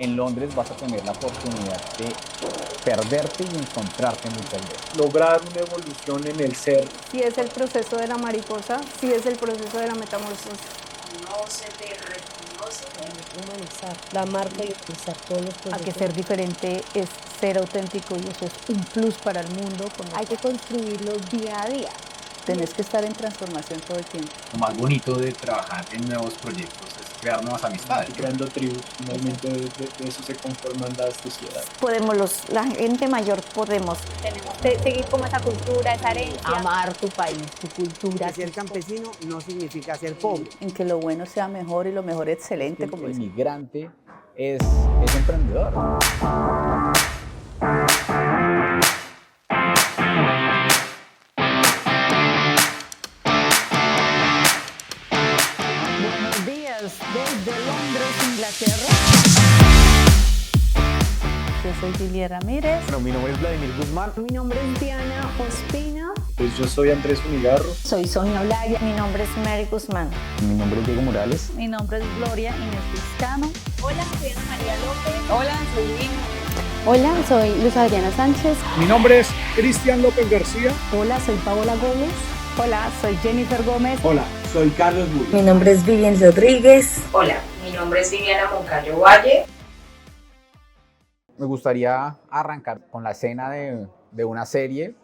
En Londres vas a tener la oportunidad de perderte y encontrarte muchas veces. Lograr una evolución en el ser. Si es el proceso de la mariposa, si es el proceso de la metamorfosis. No se te reconoce. Humanizar la marca y utilizar todos los procesos. A que ser diferente es ser auténtico y eso es un plus para el mundo. Hay que construirlo día a día. Tenés que estar en transformación todo el tiempo. Lo más bonito de trabajar en nuevos proyectos es crear nuevas amistades. Y creando tribus, finalmente de eso se conforman las sociedades. Podemos, la gente mayor podemos. Tenemos que seguir como esa cultura, esa herencia. Amar tu país, tu cultura. Ser campesino no significa ser pobre. En que lo bueno sea mejor y lo mejor excelente. El migrante es emprendedor. Buenos días desde Londres, Inglaterra. Yo soy Lilia Ramírez. Bueno, mi nombre es Vladimir Guzmán. Mi nombre es Diana Ospina. Pues yo soy Andrés Unigarro. Soy Sonia Olaya. Mi nombre es Mary Guzmán. Mi nombre es Diego Morales. Mi nombre es Gloria Inés Vizcano. Hola, soy Ana María López. Hola, soy Lina. Hola, soy Luz Adriana Sánchez. Mi nombre es Cristian López García. Hola, soy Paola Gómez. Hola, soy Jennifer Gómez. Hola, soy Carlos Bullo. Mi nombre es Vivian Rodríguez. Hola, mi nombre es Viviana Moncayo Valle. Me gustaría arrancar con la escena de una serie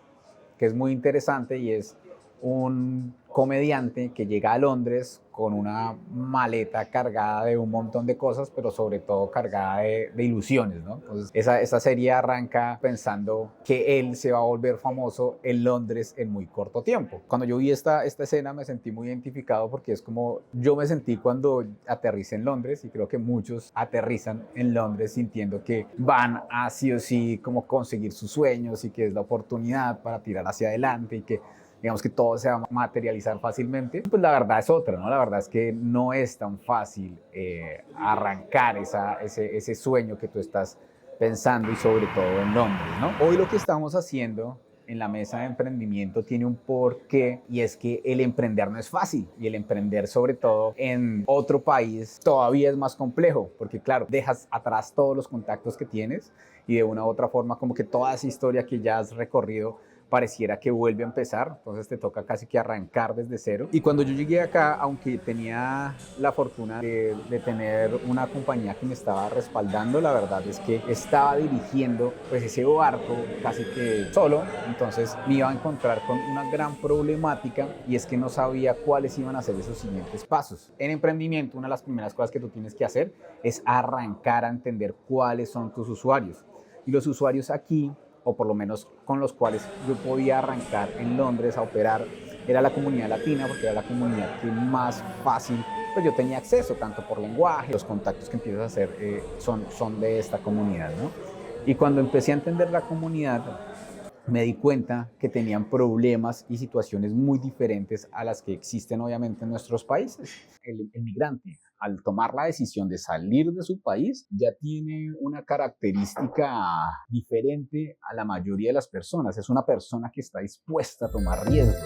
que es muy interesante y es un comediante que llega a Londres con una maleta cargada de un montón de cosas, pero sobre todo cargada de ilusiones, ¿no? Entonces, esa serie arranca pensando que él se va a volver famoso en Londres en muy corto tiempo. Cuando yo vi esta escena me sentí muy identificado porque es como yo me sentí cuando aterricé en Londres y creo que muchos aterrizan en Londres sintiendo que van a sí o sí como conseguir sus sueños y que es la oportunidad para tirar hacia adelante y que digamos que todo se va a materializar fácilmente. Pues la verdad es otra, ¿no? La verdad es que no es tan fácil arrancar ese sueño que tú estás pensando y sobre todo en Londres, ¿no? Hoy lo que estamos haciendo en la mesa de emprendimiento tiene un porqué y es que el emprender no es fácil y el emprender sobre todo en otro país todavía es más complejo porque claro, dejas atrás todos los contactos que tienes y de una u otra forma como que toda esa historia que ya has recorrido pareciera que vuelve a empezar, entonces te toca casi que arrancar desde cero. Y cuando yo llegué acá, aunque tenía la fortuna de tener una compañía que me estaba respaldando, la verdad es que estaba dirigiendo pues ese barco casi que solo, entonces me iba a encontrar con una gran problemática y es que no sabía cuáles iban a ser esos siguientes pasos. En emprendimiento, una de las primeras cosas que tú tienes que hacer es arrancar a entender cuáles son tus usuarios. Y los usuarios aquí, o por lo menos con los cuales yo podía arrancar en Londres a operar, era la comunidad latina, porque era la comunidad que más fácil pues yo tenía acceso, tanto por lenguaje, los contactos que empiezas a hacer son de esta comunidad, ¿no? Y cuando empecé a entender la comunidad, me di cuenta que tenían problemas y situaciones muy diferentes a las que existen obviamente en nuestros países. El migrante, al tomar la decisión de salir de su país, ya tiene una característica diferente a la mayoría de las personas. Es una persona que está dispuesta a tomar riesgos.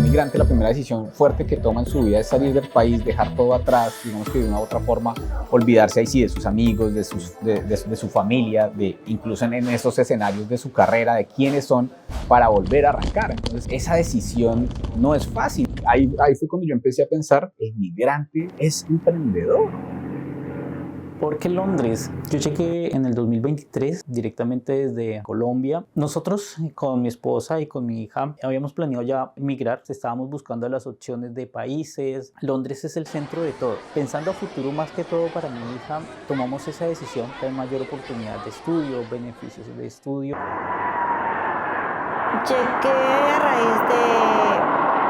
Migrante, la primera decisión fuerte que toma en su vida es salir del país, dejar todo atrás, digamos que de una u otra forma olvidarse ahí sí de sus amigos, de su familia, incluso en esos escenarios de su carrera, de quiénes son, para volver a arrancar. Entonces esa decisión no es fácil. Ahí fue cuando yo empecé a pensar, el migrante es emprendedor. ¿Por qué Londres? Yo llegué en el 2023 directamente desde Colombia. Nosotros con mi esposa y con mi hija habíamos planeado ya migrar. Estábamos buscando las opciones de países. Londres es el centro de todo. Pensando a futuro más que todo para mi hija, tomamos esa decisión. Hay mayor oportunidad de estudio, beneficios de estudio. Llegué a raíz de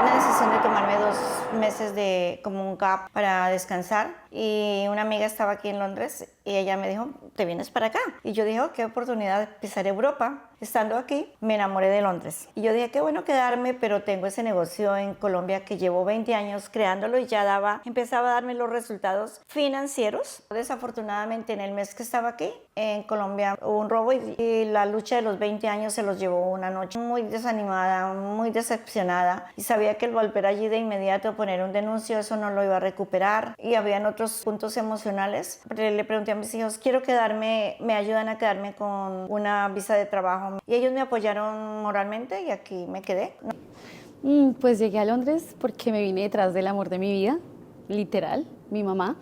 una decisión de tomarme 2 meses de como un gap para descansar y una amiga estaba aquí en Londres y ella me dijo, ¿te vienes para acá? Y yo dije, oh, qué oportunidad de pisar Europa. Estando aquí, me enamoré de Londres. Y yo dije, qué bueno quedarme, pero tengo ese negocio en Colombia que llevo 20 años creándolo y ya empezaba a darme los resultados financieros. Desafortunadamente, en el mes que estaba aquí, en Colombia hubo un robo y la lucha de los 20 años se los llevó una noche. Muy desanimada, muy decepcionada, y sabía que el volver allí de inmediato, poner un denuncio, eso no lo iba a recuperar, y habían otros puntos emocionales. Le pregunté a mis hijos, quiero quedarme, me ayudan a quedarme con una visa de trabajo, y ellos me apoyaron moralmente y aquí me quedé. Pues llegué a Londres porque me vine detrás del amor de mi vida, literal, mi mamá.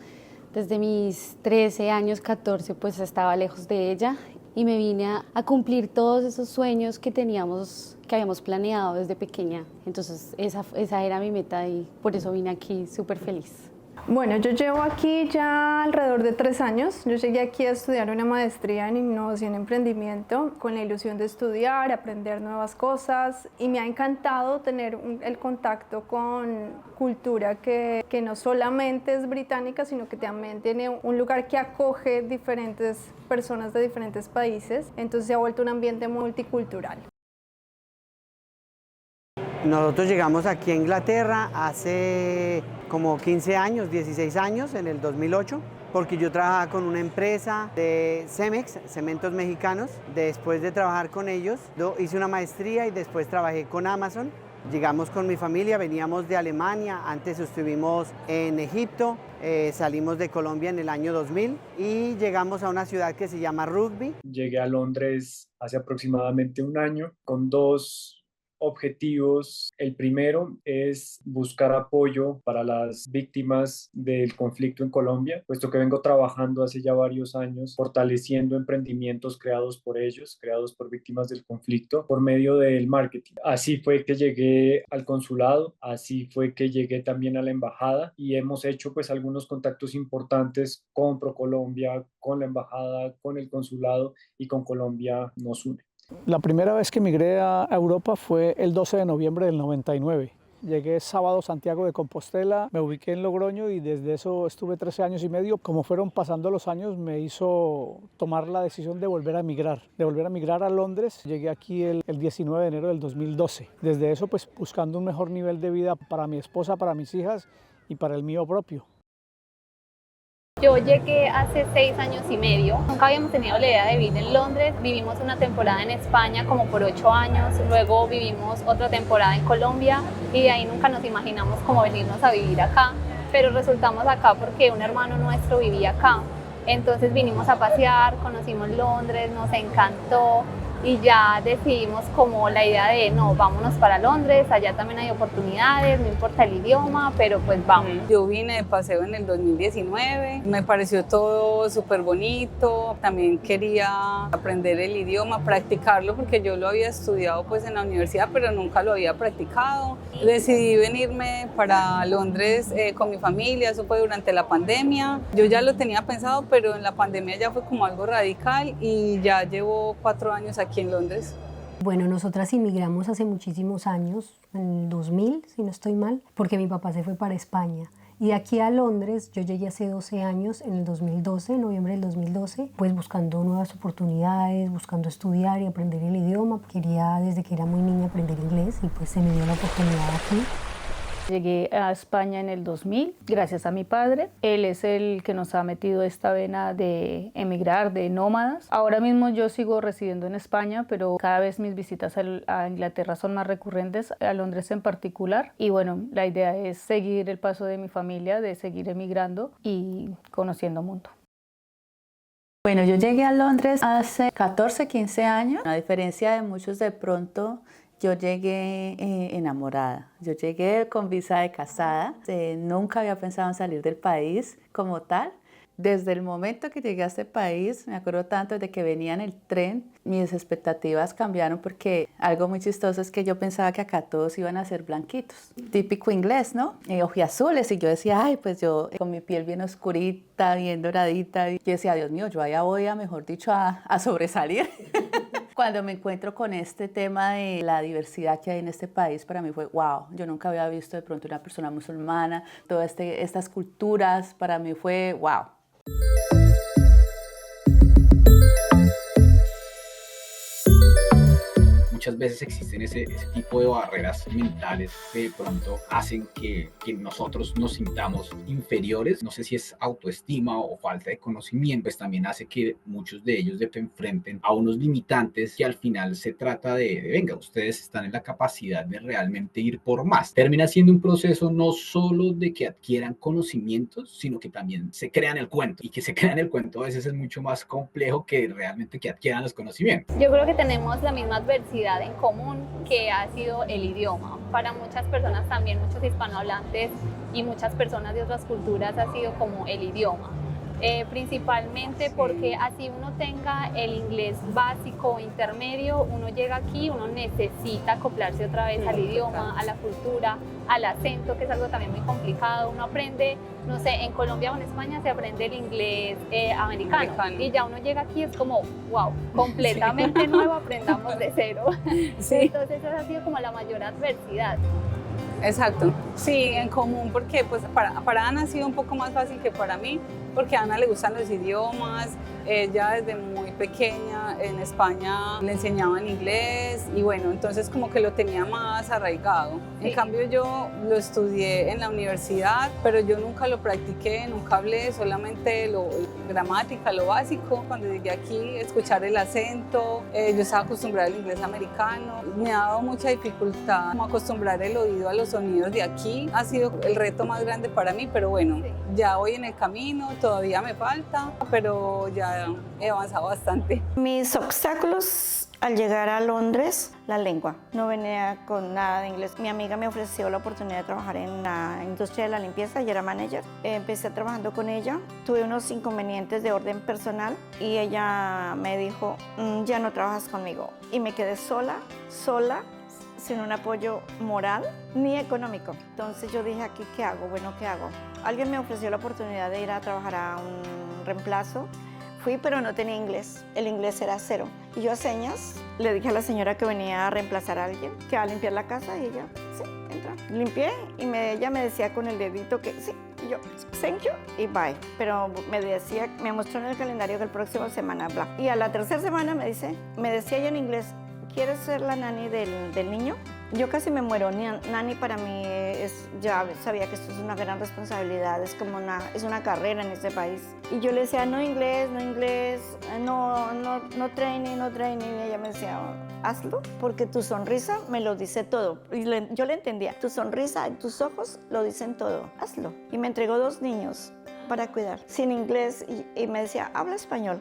Desde mis 13 años, 14, pues estaba lejos de ella y me vine a cumplir todos esos sueños que habíamos planeado desde pequeña. Entonces esa era mi meta y por eso vine aquí súper feliz. Bueno, yo llevo aquí ya alrededor de 3 años. Yo llegué aquí a estudiar una maestría en innovación y emprendimiento con la ilusión de estudiar, aprender nuevas cosas, y me ha encantado tener el contacto con cultura que no solamente es británica, sino que también tiene un lugar que acoge diferentes personas de diferentes países. Entonces se ha vuelto un ambiente multicultural. Nosotros llegamos aquí a Inglaterra hace como 15 años, 16 años, en el 2008, porque yo trabajaba con una empresa de Cemex, Cementos Mexicanos. Después de trabajar con ellos, hice una maestría y después trabajé con Amazon. Llegamos con mi familia, veníamos de Alemania, antes estuvimos en Egipto, salimos de Colombia en el año 2000 y llegamos a una ciudad que se llama Rugby. Llegué a Londres hace aproximadamente un año con 2 objetivos. El primero es buscar apoyo para las víctimas del conflicto en Colombia, puesto que vengo trabajando hace ya varios años fortaleciendo emprendimientos creados por ellos, creados por víctimas del conflicto, por medio del marketing. Así fue que llegué al consulado, así fue que llegué también a la embajada, y hemos hecho pues algunos contactos importantes con ProColombia, con la embajada, con el consulado, y con Colombia nos une. La primera vez que migré a Europa fue el 12 de noviembre del 99. Llegué sábado a Santiago de Compostela, me ubiqué en Logroño y desde eso estuve 13 años y medio. Como fueron pasando los años, me hizo tomar la decisión de volver a migrar a Londres. Llegué aquí el 19 de enero del 2012. Desde eso, pues buscando un mejor nivel de vida para mi esposa, para mis hijas y para el mío propio. Yo llegué hace 6 años y medio. Nunca habíamos tenido la idea de vivir en Londres. Vivimos una temporada en España como por 8 años. Luego vivimos otra temporada en Colombia y de ahí nunca nos imaginamos cómo venirnos a vivir acá. Pero resultamos acá porque un hermano nuestro vivía acá. Entonces vinimos a pasear, conocimos Londres, nos encantó y ya decidimos como la idea de no, vámonos para Londres, allá también hay oportunidades, no importa el idioma, pero pues vamos. Yo vine de paseo en el 2019, me pareció todo súper bonito, también quería aprender el idioma, practicarlo porque yo lo había estudiado pues en la universidad, pero nunca lo había practicado. Decidí venirme para Londres con mi familia, eso fue durante la pandemia. Yo ya lo tenía pensado, pero en la pandemia ya fue como algo radical y ya llevo 4 años aquí en Londres. Bueno, nosotras inmigramos hace muchísimos años, en el 2000, si no estoy mal, porque mi papá se fue para España. Y de aquí a Londres, yo llegué hace 12 años, en el 2012, en noviembre del 2012, pues buscando nuevas oportunidades, buscando estudiar y aprender el idioma. Quería desde que era muy niña aprender inglés y pues se me dio la oportunidad aquí. Llegué a España en el 2000 gracias a mi padre. Él es el que nos ha metido esta vena de emigrar, de nómadas. Ahora mismo yo sigo residiendo en España, pero cada vez mis visitas a Inglaterra son más recurrentes, a Londres en particular. Y bueno, la idea es seguir el paso de mi familia, de seguir emigrando y conociendo el mundo. Bueno, yo llegué a Londres hace 14, 15 años. A diferencia de muchos, de pronto yo llegué enamorada. Yo llegué con visa de casada. Nunca había pensado en salir del país como tal. Desde el momento que llegué a este país, me acuerdo tanto de que venía en el tren, mis expectativas cambiaron porque algo muy chistoso es que yo pensaba que acá todos iban a ser blanquitos. Típico inglés, ¿no? Ojiazules. Y yo decía, ay, pues yo con mi piel bien oscurita, bien doradita. Y yo decía, Dios mío, yo allá voy a, mejor dicho, a sobresalir. Cuando me encuentro con este tema de la diversidad que hay en este país, para mí fue wow. Yo nunca había visto de pronto una persona musulmana, todas estas culturas, para mí fue wow. muchas veces existen ese tipo de barreras mentales que de pronto hacen que nosotros nos sintamos inferiores. No sé si es autoestima o falta de conocimiento, pues también hace que muchos de ellos se enfrenten a unos limitantes y al final se trata de venga, ustedes están en la capacidad de realmente ir por más. Termina siendo un proceso no solo de que adquieran conocimientos, sino que también se crean el cuento, y que se crean el cuento a veces es mucho más complejo que realmente que adquieran los conocimientos. Yo creo que tenemos la misma adversidad en común, que ha sido el idioma. Para muchas personas también, muchos hispanohablantes y muchas personas de otras culturas, ha sido como el idioma. Principalmente porque así uno tenga el inglés básico o intermedio, uno llega aquí, uno necesita acoplarse otra vez al idioma, a la cultura, al acento, que es algo también muy complicado. Uno aprende, no sé, en Colombia o en España se aprende el inglés americano y ya uno llega aquí, es como, wow, completamente nuevo, aprendamos de cero. Entonces esa ha sido como la mayor adversidad. Exacto, sí, en común, porque pues para Ana ha sido un poco más fácil que para mí, porque a Ana le gustan los idiomas. Ella desde muy pequeña en España le enseñaban inglés y bueno, entonces como que lo tenía más arraigado. En cambio yo lo estudié en la universidad, pero yo nunca lo practiqué, nunca hablé, solamente gramática, lo básico. Cuando llegué aquí, escuchar el acento, yo estaba acostumbrada al inglés americano, me ha dado mucha dificultad como acostumbrar el oído a los sonidos de aquí. Ha sido el reto más grande para mí, pero bueno, ya voy en el camino, todavía me falta, pero ya he avanzado bastante. Mis obstáculos al llegar a Londres, la lengua. No venía con nada de inglés. Mi amiga me ofreció la oportunidad de trabajar en la industria de la limpieza, y era manager. Empecé trabajando con ella. Tuve unos inconvenientes de orden personal y ella me dijo, ya no trabajas conmigo. Y me quedé sola, sin un apoyo moral ni económico. Entonces yo dije, aquí, ¿qué hago? Bueno, ¿qué hago? Alguien me ofreció la oportunidad de ir a trabajar a un reemplazo. Fui, pero no tenía inglés. El inglés era cero. Y yo a señas le dije a la señora que venía a reemplazar a alguien que va a limpiar la casa, y ella, sí, entra. Limpié y ella me decía con el dedito que sí. Y yo, thank you y bye. Pero me mostró en el calendario que el próximo semana, bla. Y a la tercera semana me decía ella en inglés, ¿quieres ser la nani del niño? Yo casi me muero. Nani para mí ya sabía que esto es una gran responsabilidad, es una carrera en este país. Y yo le decía, no inglés, no training. Y ella me decía, hazlo, porque tu sonrisa me lo dice todo. Y yo le entendía, tu sonrisa, tus ojos lo dicen todo, hazlo. Y me entregó 2 niños para cuidar, sin inglés, y me decía, habla español.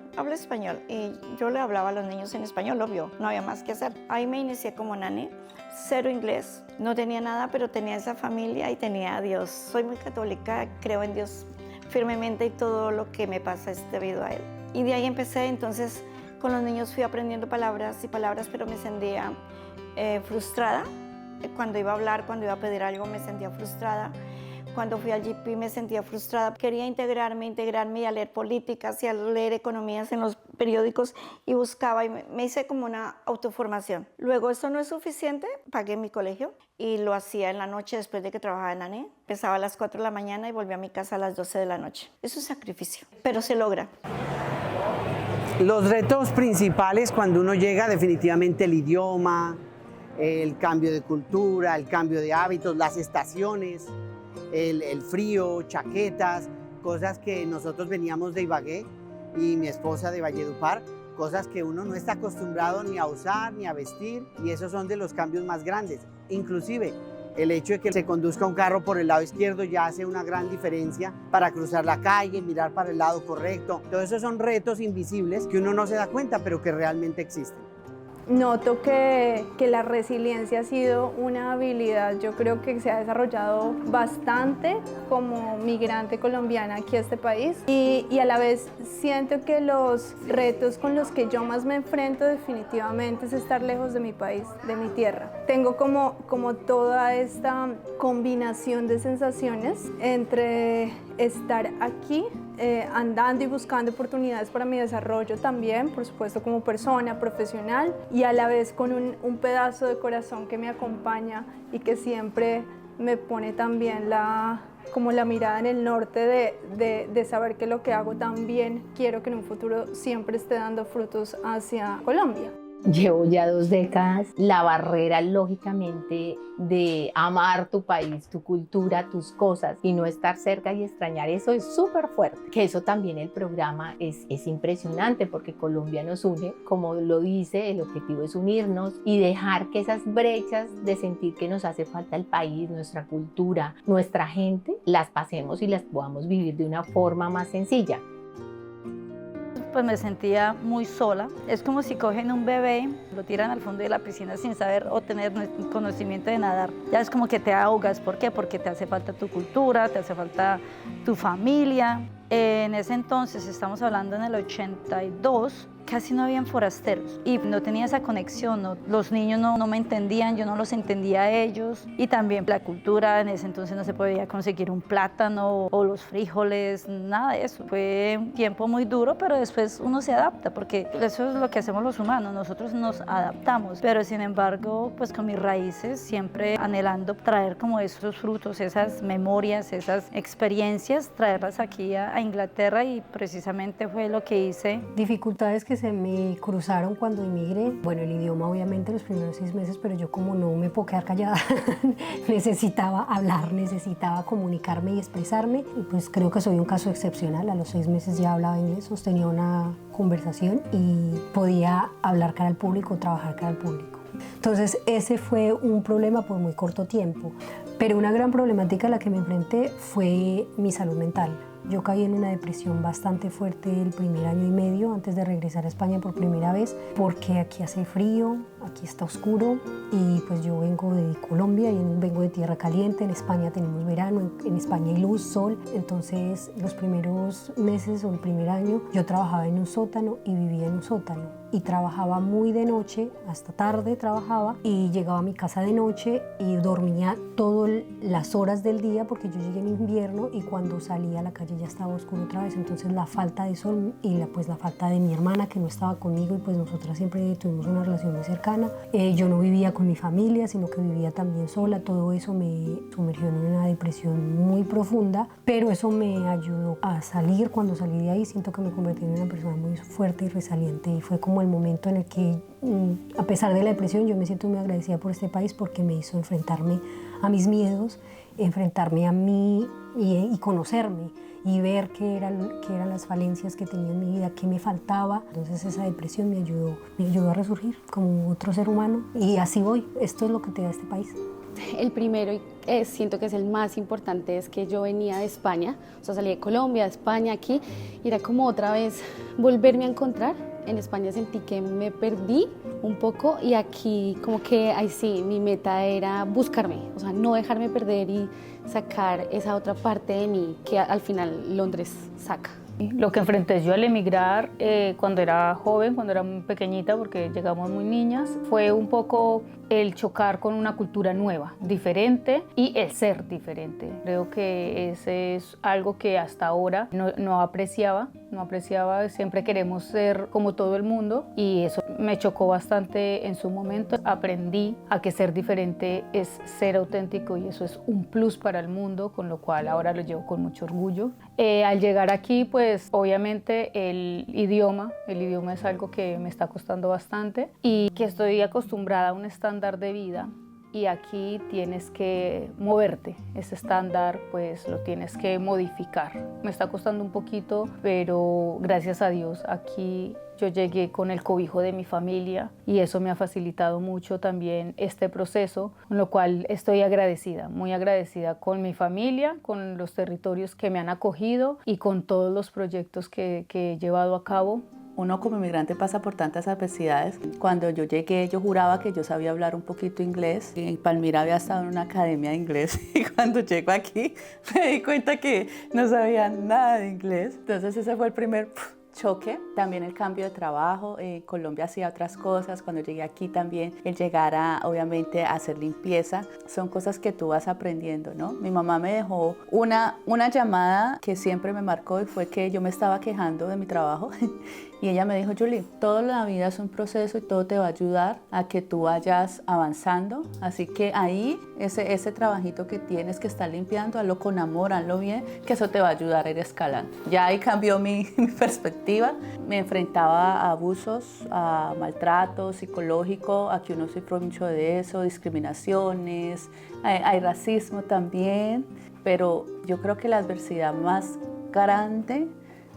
Y yo le hablaba a los niños en español, obvio, no había más que hacer. Ahí me inicié como nani, 0 inglés, no tenía nada, pero tenía esa familia y tenía a Dios. Soy muy católica, creo en Dios firmemente y todo lo que me pasa es debido a Él. Y de ahí empecé, entonces con los niños fui aprendiendo palabras, pero me sentía frustrada. Cuando iba a hablar, cuando iba a pedir algo, me sentía frustrada. Cuando fui al GP me sentía frustrada. Quería integrarme y a leer políticas y a leer economías en los periódicos, y buscaba y me hice como una autoformación. Luego, eso no es suficiente, pagué mi colegio y lo hacía en la noche después de que trabajaba en ANE. Empezaba a las 4 de la mañana y volvía a mi casa a las 12 de la noche. Es un sacrificio, pero se logra. Los retos principales cuando uno llega, definitivamente el idioma, el cambio de cultura, el cambio de hábitos, las estaciones, el frío, chaquetas, cosas que nosotros veníamos de Ibagué y mi esposa de Valledupar, cosas que uno no está acostumbrado ni a usar ni a vestir, y esos son de los cambios más grandes. Inclusive el hecho de que se conduzca un carro por el lado izquierdo ya hace una gran diferencia para cruzar la calle, mirar para el lado correcto. Todos esos son retos invisibles que uno no se da cuenta, pero que realmente existen. Noto que la resiliencia ha sido una habilidad, yo creo que se ha desarrollado bastante como migrante colombiana aquí a este país, y a la vez siento que los retos con los que yo más me enfrento definitivamente es estar lejos de mi país, de mi tierra. Tengo como toda esta combinación de sensaciones entre estar aquí andando y buscando oportunidades para mi desarrollo también, por supuesto como persona, profesional, y a la vez con un pedazo de corazón que me acompaña y que siempre me pone también como la mirada en el norte de saber que lo que hago también quiero que en un futuro siempre esté dando frutos hacia Colombia. Llevo ya 2 décadas. La barrera, lógicamente, de amar tu país, tu cultura, tus cosas y no estar cerca y extrañar eso es súper fuerte. Que eso también el programa es impresionante porque Colombia nos une, como lo dice, el objetivo es unirnos y dejar que esas brechas de sentir que nos hace falta el país, nuestra cultura, nuestra gente, las pasemos y las podamos vivir de una forma más sencilla. Pues me sentía muy sola. Es como si cogen un bebé, lo tiran al fondo de la piscina sin saber o tener conocimiento de nadar. Ya es como que te ahogas. ¿Por qué? Porque te hace falta tu cultura, te hace falta tu familia. En ese entonces, estamos hablando en el 82, casi no habían forasteros y no tenía esa conexión, los niños no me entendían, yo no los entendía a ellos, y también la cultura, en ese entonces no se podía conseguir un plátano o los frijoles, nada de eso. Fue un tiempo muy duro, pero después uno se adapta, porque eso es lo que hacemos los humanos, nosotros nos adaptamos, pero sin embargo, pues con mis raíces, siempre anhelando traer como esos frutos, esas memorias, esas experiencias, traerlas aquí a Inglaterra, y precisamente fue lo que hice. Dificultades que se me cruzaron cuando emigré. Bueno, el idioma obviamente los primeros 6 meses, pero yo como no me puedo quedar callada, necesitaba hablar, necesitaba comunicarme y expresarme, y pues creo que soy un caso excepcional. A los 6 meses ya hablaba inglés, sostenía una conversación y podía hablar cara al público, trabajar cara al público. Entonces ese fue un problema por muy corto tiempo, pero una gran problemática a la que me enfrenté fue mi salud mental. Yo caí en una depresión bastante fuerte el primer año y medio antes de regresar a España por primera vez, porque aquí hace frío, aquí está oscuro, y pues yo vengo de Colombia y vengo de tierra caliente. En España tenemos verano, en España hay luz, sol. Entonces los primeros meses o el primer año yo trabajaba en un sótano y vivía en un sótano, y trabajaba muy de noche, hasta tarde trabajaba, y llegaba a mi casa de noche y dormía todas las horas del día, porque yo llegué en invierno y cuando salía a la calle ya estaba oscuro otra vez. Entonces la falta de sol y la falta de mi hermana, que no estaba conmigo, y pues nosotras siempre tuvimos una relación muy cercana. Yo no vivía con mi familia, sino que vivía también sola. Todo eso me sumergió en una depresión muy profunda, pero eso me ayudó a salir. Cuando salí de ahí siento que me convertí en una persona muy fuerte y resiliente, y fue como el momento en el que, a pesar de la depresión, yo me siento muy agradecida por este país, porque me hizo enfrentarme a mis miedos, enfrentarme a mí y conocerme, y ver qué eran las falencias que tenía en mi vida, qué me faltaba. Entonces esa depresión me ayudó a resurgir como otro ser humano, y así voy. Esto es lo que te da este país. El primero, y siento que es el más importante, es que yo venía de España, o sea, salí de Colombia, de España, aquí, y era como otra vez volverme a encontrar. En España sentí que me perdí un poco, y aquí como que, ahí sí, mi meta era buscarme, o sea, no dejarme perder y sacar esa otra parte de mí que al final Londres saca. Lo que enfrenté yo al emigrar cuando era joven, cuando era muy pequeñita, porque llegamos muy niñas, fue un poco el chocar con una cultura nueva, diferente, y el ser diferente. Creo que ese es algo que hasta ahora no apreciaba, siempre queremos ser como todo el mundo, y eso me chocó bastante en su momento. Aprendí a que ser diferente es ser auténtico, y eso es un plus para el mundo, con lo cual ahora lo llevo con mucho orgullo. Al llegar aquí, pues obviamente el idioma es algo que me está costando bastante, y que estoy acostumbrada a un estándar de vida, y aquí tienes que moverte. Ese estándar pues lo tienes que modificar. Me está costando un poquito, pero gracias a Dios aquí yo llegué con el cobijo de mi familia, y eso me ha facilitado mucho también este proceso, con lo cual estoy agradecida, muy agradecida con mi familia, con los territorios que me han acogido y con todos los proyectos que he llevado a cabo. Uno como inmigrante pasa por tantas adversidades. Cuando yo llegué, yo juraba que yo sabía hablar un poquito inglés. En Palmira había estado en una academia de inglés, y cuando llego aquí me di cuenta que no sabía nada de inglés. Entonces ese fue el primer choque. También el cambio de trabajo. Colombia hacía otras cosas. Cuando llegué aquí también, el llegar obviamente a hacer limpieza, son cosas que tú vas aprendiendo, ¿no? Mi mamá me dejó una llamada que siempre me marcó, y fue que yo me estaba quejando de mi trabajo y ella me dijo: Julie, toda la vida es un proceso y todo te va a ayudar a que tú vayas avanzando, así que ahí ese trabajito que tienes que estar limpiando, hazlo con amor, hazlo bien, que eso te va a ayudar a ir escalando. Ya ahí cambió mi perspectiva. conflictiva. Me enfrentaba a abusos, a maltrato psicológico, aquí uno sufre mucho de eso, discriminaciones, hay racismo también, pero yo creo que la adversidad más grande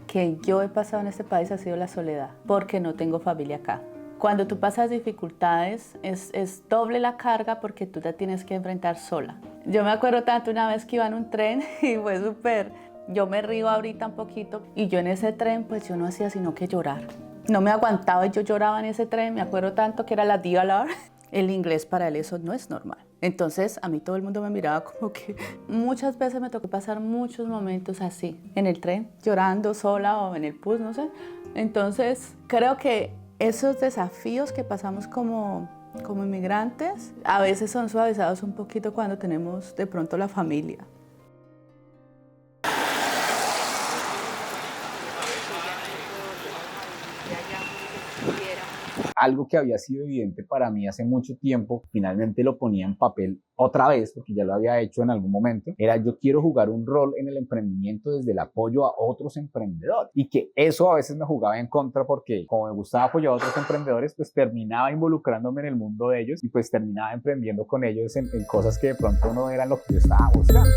que yo he pasado en este país ha sido la soledad, porque no tengo familia acá. Cuando tú pasas dificultades es doble la carga porque tú te tienes que enfrentar sola. Yo me acuerdo tanto una vez que iba en un tren y fue súper, yo me río ahorita un poquito y yo en ese tren pues yo no hacía sino que llorar. No me aguantaba y yo lloraba en ese tren, me acuerdo tanto que era la DLR. El inglés para él eso no es normal. Entonces a mí todo el mundo me miraba como que muchas veces me tocó pasar muchos momentos así, en el tren, llorando sola o en el bus, no sé. Entonces creo que esos desafíos que pasamos como inmigrantes a veces son suavizados un poquito cuando tenemos de pronto la familia. Algo que había sido evidente para mí hace mucho tiempo, finalmente lo ponía en papel otra vez, porque ya lo había hecho en algún momento, era yo quiero jugar un rol en el emprendimiento desde el apoyo a otros emprendedores. Y que eso a veces me jugaba en contra porque como me gustaba apoyar a otros emprendedores, pues terminaba involucrándome en el mundo de ellos y pues terminaba emprendiendo con ellos en cosas que de pronto no eran lo que yo estaba buscando.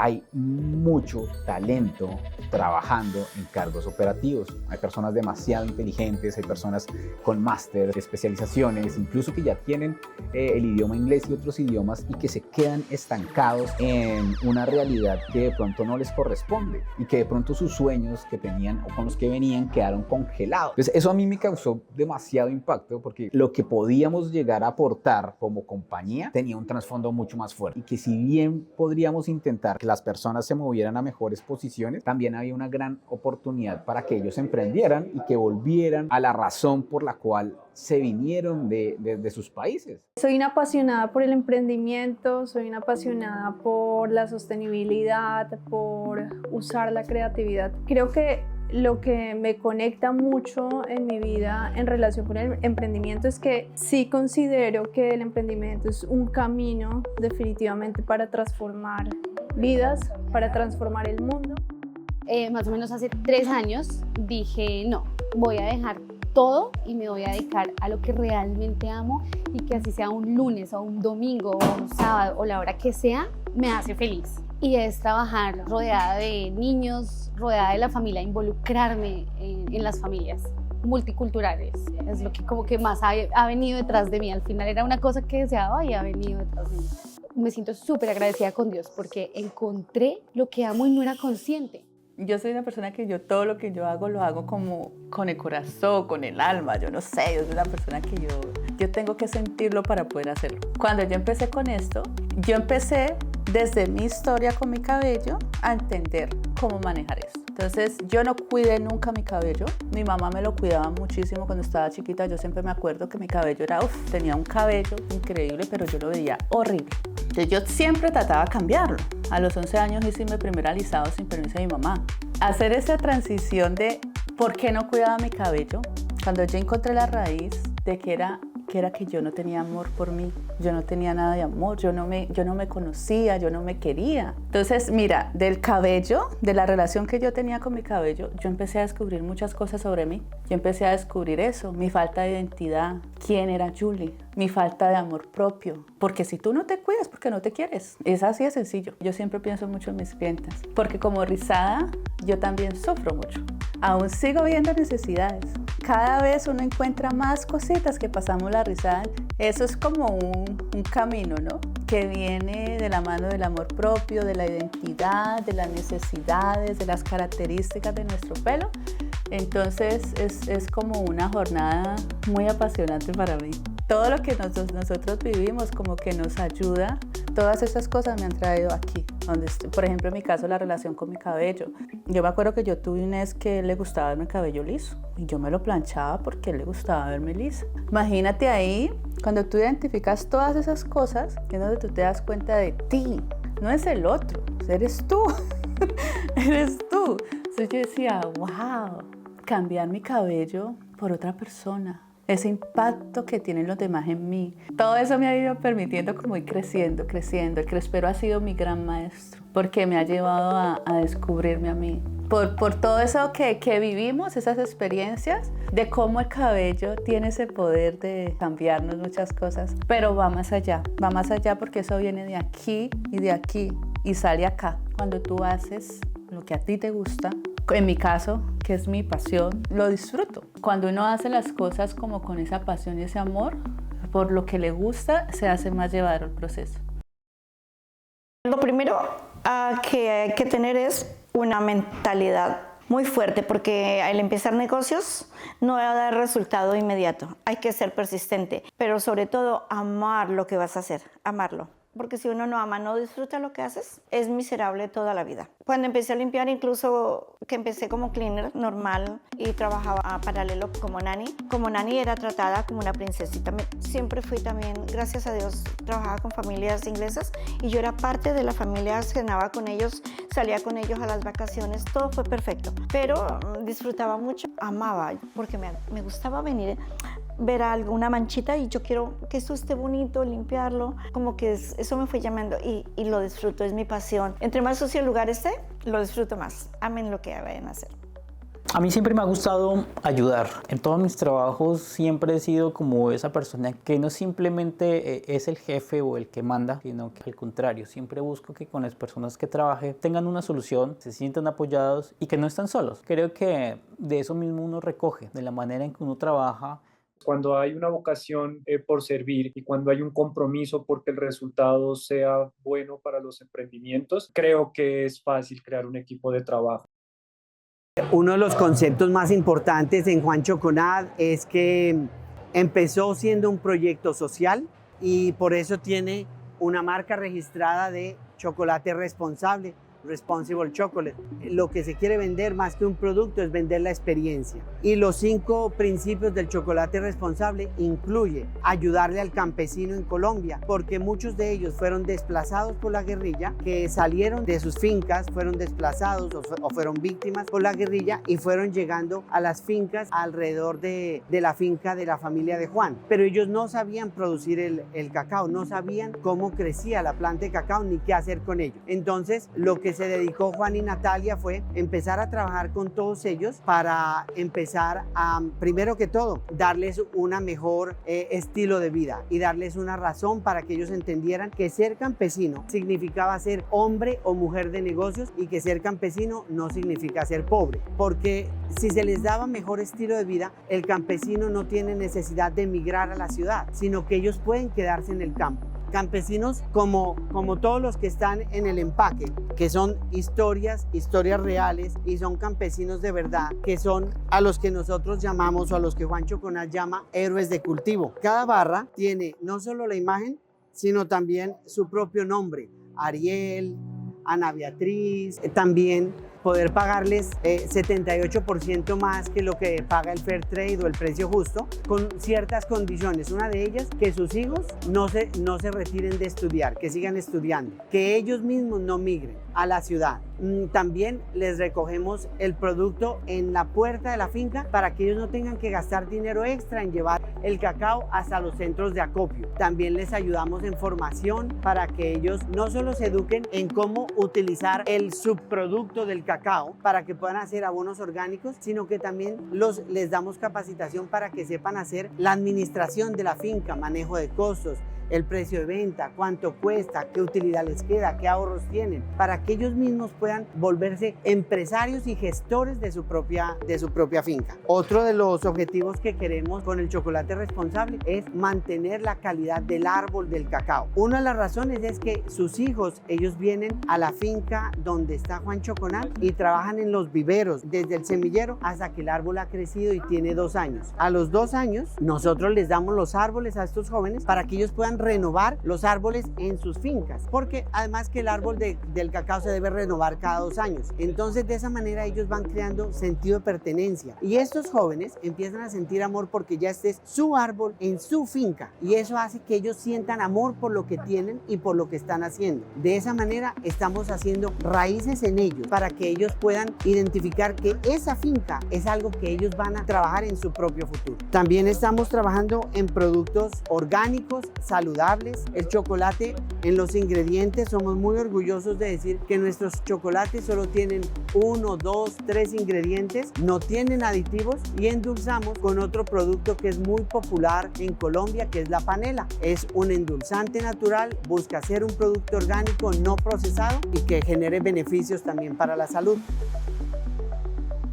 Hay mucho talento trabajando en cargos operativos. Hay personas demasiado inteligentes, hay personas con máster, especializaciones, incluso que ya tienen el idioma inglés y otros idiomas y que se quedan estancados en una realidad que de pronto no les corresponde y que de pronto sus sueños que tenían o con los que venían quedaron congelados. Entonces eso a mí me causó demasiado impacto porque lo que podíamos llegar a aportar como compañía tenía un trasfondo mucho más fuerte y que si bien podríamos intentar que las personas se movieran a mejores posiciones, también había una gran oportunidad para que ellos emprendieran y que volvieran a la razón por la cual se vinieron de sus países. Soy una apasionada por el emprendimiento, soy una apasionada por la sostenibilidad, por usar la creatividad. Creo que lo que me conecta mucho en mi vida en relación con el emprendimiento es que sí considero que el emprendimiento es un camino definitivamente para transformar vidas, para transformar el mundo. Más o menos hace 3 años dije no, voy a dejar todo y me voy a dedicar a lo que realmente amo y que así sea un lunes o un domingo o un sábado o la hora que sea, me hace feliz. Y es trabajar rodeada de niños, rodeada de la familia, involucrarme en las familias multiculturales. Es lo que como que más ha venido detrás de mí. Al final era una cosa que deseaba y ha venido detrás de mí. Me siento súper agradecida con Dios porque encontré lo que amo y no era consciente. Yo soy una persona que yo todo lo que yo hago lo hago como con el corazón, con el alma, yo no sé, yo soy una persona que yo tengo que sentirlo para poder hacerlo. Cuando yo empecé con esto, yo empecé desde mi historia con mi cabello a entender cómo manejar esto. Entonces yo no cuidé nunca mi cabello, mi mamá me lo cuidaba muchísimo cuando estaba chiquita, yo siempre me acuerdo que mi cabello era, tenía un cabello increíble, pero yo lo veía horrible. Entonces yo siempre trataba de cambiarlo. A los 11 años hice mi primer alisado sin permiso de mi mamá. Hacer esa transición de por qué no cuidaba mi cabello, cuando yo encontré la raíz de que era que yo no tenía amor por mí, yo no tenía nada de amor, yo no me conocía, yo no me quería. Entonces, mira, del cabello, de la relación que yo tenía con mi cabello, yo empecé a descubrir muchas cosas sobre mí. Yo empecé a descubrir eso, mi falta de identidad, quién era Julie, mi falta de amor propio. Porque si tú no te cuidas, porque no te quieres. Es así de sencillo. Yo siempre pienso mucho en mis clientes, porque como rizada, yo también sufro mucho. Aún sigo viendo necesidades. Cada vez uno encuentra más cositas que pasamos la rizada. Eso es como un camino, ¿no? Que viene de la mano del amor propio, de la identidad, de las necesidades, de las características de nuestro pelo. Entonces es como una jornada muy apasionante para mí. Todo lo que nosotros vivimos como que nos ayuda. Todas esas cosas me han traído aquí. Donde estoy. Por ejemplo, en mi caso, la relación con mi cabello. Yo me acuerdo que yo tuve un ex que le gustaba verme el cabello liso. Y yo me lo planchaba porque él le gustaba verme lisa. Imagínate ahí, cuando tú identificas todas esas cosas, es donde tú te das cuenta de ti. No es el otro, eres tú. Eres tú. Entonces yo decía, wow, cambiar mi cabello por otra persona. ese impacto que tienen los demás en mí. Todo eso me ha ido permitiendo como ir creciendo. El crespero ha sido mi gran maestro, porque me ha llevado a descubrirme a mí. Por todo eso que vivimos, esas experiencias, de cómo el cabello tiene ese poder de cambiarnos muchas cosas, pero va más allá porque eso viene de aquí y sale acá. Cuando tú haces lo que a ti te gusta, en mi caso, que es mi pasión, lo disfruto. Cuando uno hace las cosas como con esa pasión y ese amor por lo que le gusta, se hace más llevadero el proceso. Lo primero que hay que tener es una mentalidad muy fuerte, porque al empezar negocios no va a dar resultado inmediato. Hay que ser persistente, pero sobre todo amar lo que vas a hacer, amarlo. Porque si uno no ama, no disfruta lo que haces, es miserable toda la vida. Cuando empecé a limpiar, incluso que empecé como cleaner normal y trabajaba a paralelo como nani era tratada como una princesita. Siempre fui también, gracias a Dios, trabajaba con familias inglesas y yo era parte de la familia, cenaba con ellos, salía con ellos a las vacaciones, todo fue perfecto. Pero disfrutaba mucho, amaba, porque me gustaba venir, ver alguna manchita y yo quiero que eso esté bonito, limpiarlo, como que eso me fue llamando y lo disfruto, es mi pasión. Entre más sucio el lugar esté, lo disfruto más. Amen lo que vayan a hacer. A mí siempre me ha gustado ayudar. En todos mis trabajos siempre he sido como esa persona que no simplemente es el jefe o el que manda, sino que al contrario, siempre busco que con las personas que trabaje tengan una solución, se sientan apoyados y que no están solos. Creo que de eso mismo uno recoge, de la manera en que uno trabaja. Cuando hay una vocación por servir y cuando hay un compromiso porque el resultado sea bueno para los emprendimientos, creo que es fácil crear un equipo de trabajo. Uno de los conceptos más importantes en Juan Choconat es que empezó siendo un proyecto social y por eso tiene una marca registrada de chocolate responsable, Responsible Chocolate. Lo que se quiere vender más que un producto es vender la experiencia. Y los 5 principios del chocolate responsable incluye ayudarle al campesino en Colombia, porque muchos de ellos fueron desplazados por la guerrilla, que salieron de sus fincas, fueron desplazados o fueron víctimas por la guerrilla y fueron llegando a las fincas alrededor de la finca de la familia de Juan. Pero ellos no sabían producir el cacao, no sabían cómo crecía la planta de cacao ni qué hacer con ello. Entonces, lo que se dedicó Juan y Natalia fue empezar a trabajar con todos ellos para empezar a, primero que todo, darles una mejor estilo de vida y darles una razón para que ellos entendieran que ser campesino significaba ser hombre o mujer de negocios y que ser campesino no significa ser pobre, porque si se les daba mejor estilo de vida, el campesino no tiene necesidad de emigrar a la ciudad, sino que ellos pueden quedarse en el campo. Campesinos como todos los que están en el empaque, que son historias reales y son campesinos de verdad, que son a los que nosotros llamamos o a los que Juan Choconat llama héroes de cultivo. Cada barra tiene no solo la imagen, sino también su propio nombre, Ariel, Ana Beatriz, también poder pagarles 78% más que lo que paga el Fair Trade o el precio justo, con ciertas condiciones. Una de ellas, que sus hijos no se retiren de estudiar, que sigan estudiando, que ellos mismos no migren a la ciudad. También les recogemos el producto en la puerta de la finca para que ellos no tengan que gastar dinero extra en llevar el cacao hasta los centros de acopio. También les ayudamos en formación para que ellos no solo se eduquen en cómo utilizar el subproducto del cacao para que puedan hacer abonos orgánicos, sino que también les damos capacitación para que sepan hacer la administración de la finca, manejo de costos, el precio de venta, cuánto cuesta, qué utilidad les queda, qué ahorros tienen, para que ellos mismos puedan volverse empresarios y gestores de su propia finca. Otro de los objetivos que queremos con el chocolate responsable es mantener la calidad del árbol del cacao. Una de las razones es que sus hijos, ellos vienen a la finca donde está Juan Choconat y trabajan en los viveros, desde el semillero hasta que el árbol ha crecido y tiene 2 años. A los 2 años, nosotros les damos los árboles a estos jóvenes para que ellos puedan puedan renovar los árboles en sus fincas, porque además que el árbol del cacao se debe renovar cada 2 años. Entonces de esa manera ellos van creando sentido de pertenencia y estos jóvenes empiezan a sentir amor porque ya este es su árbol en su finca y eso hace que ellos sientan amor por lo que tienen y por lo que están haciendo. De esa manera estamos haciendo raíces en ellos para que ellos puedan identificar que esa finca es algo que ellos van a trabajar en su propio futuro. También estamos trabajando en productos orgánicos, saludables. El chocolate, en los ingredientes somos muy orgullosos de decir que nuestros chocolates solo tienen 1, 2, 3 ingredientes, no tienen aditivos y endulzamos con otro producto que es muy popular en Colombia, que es la panela. Es un endulzante natural, busca ser un producto orgánico no procesado y que genere beneficios también para la salud.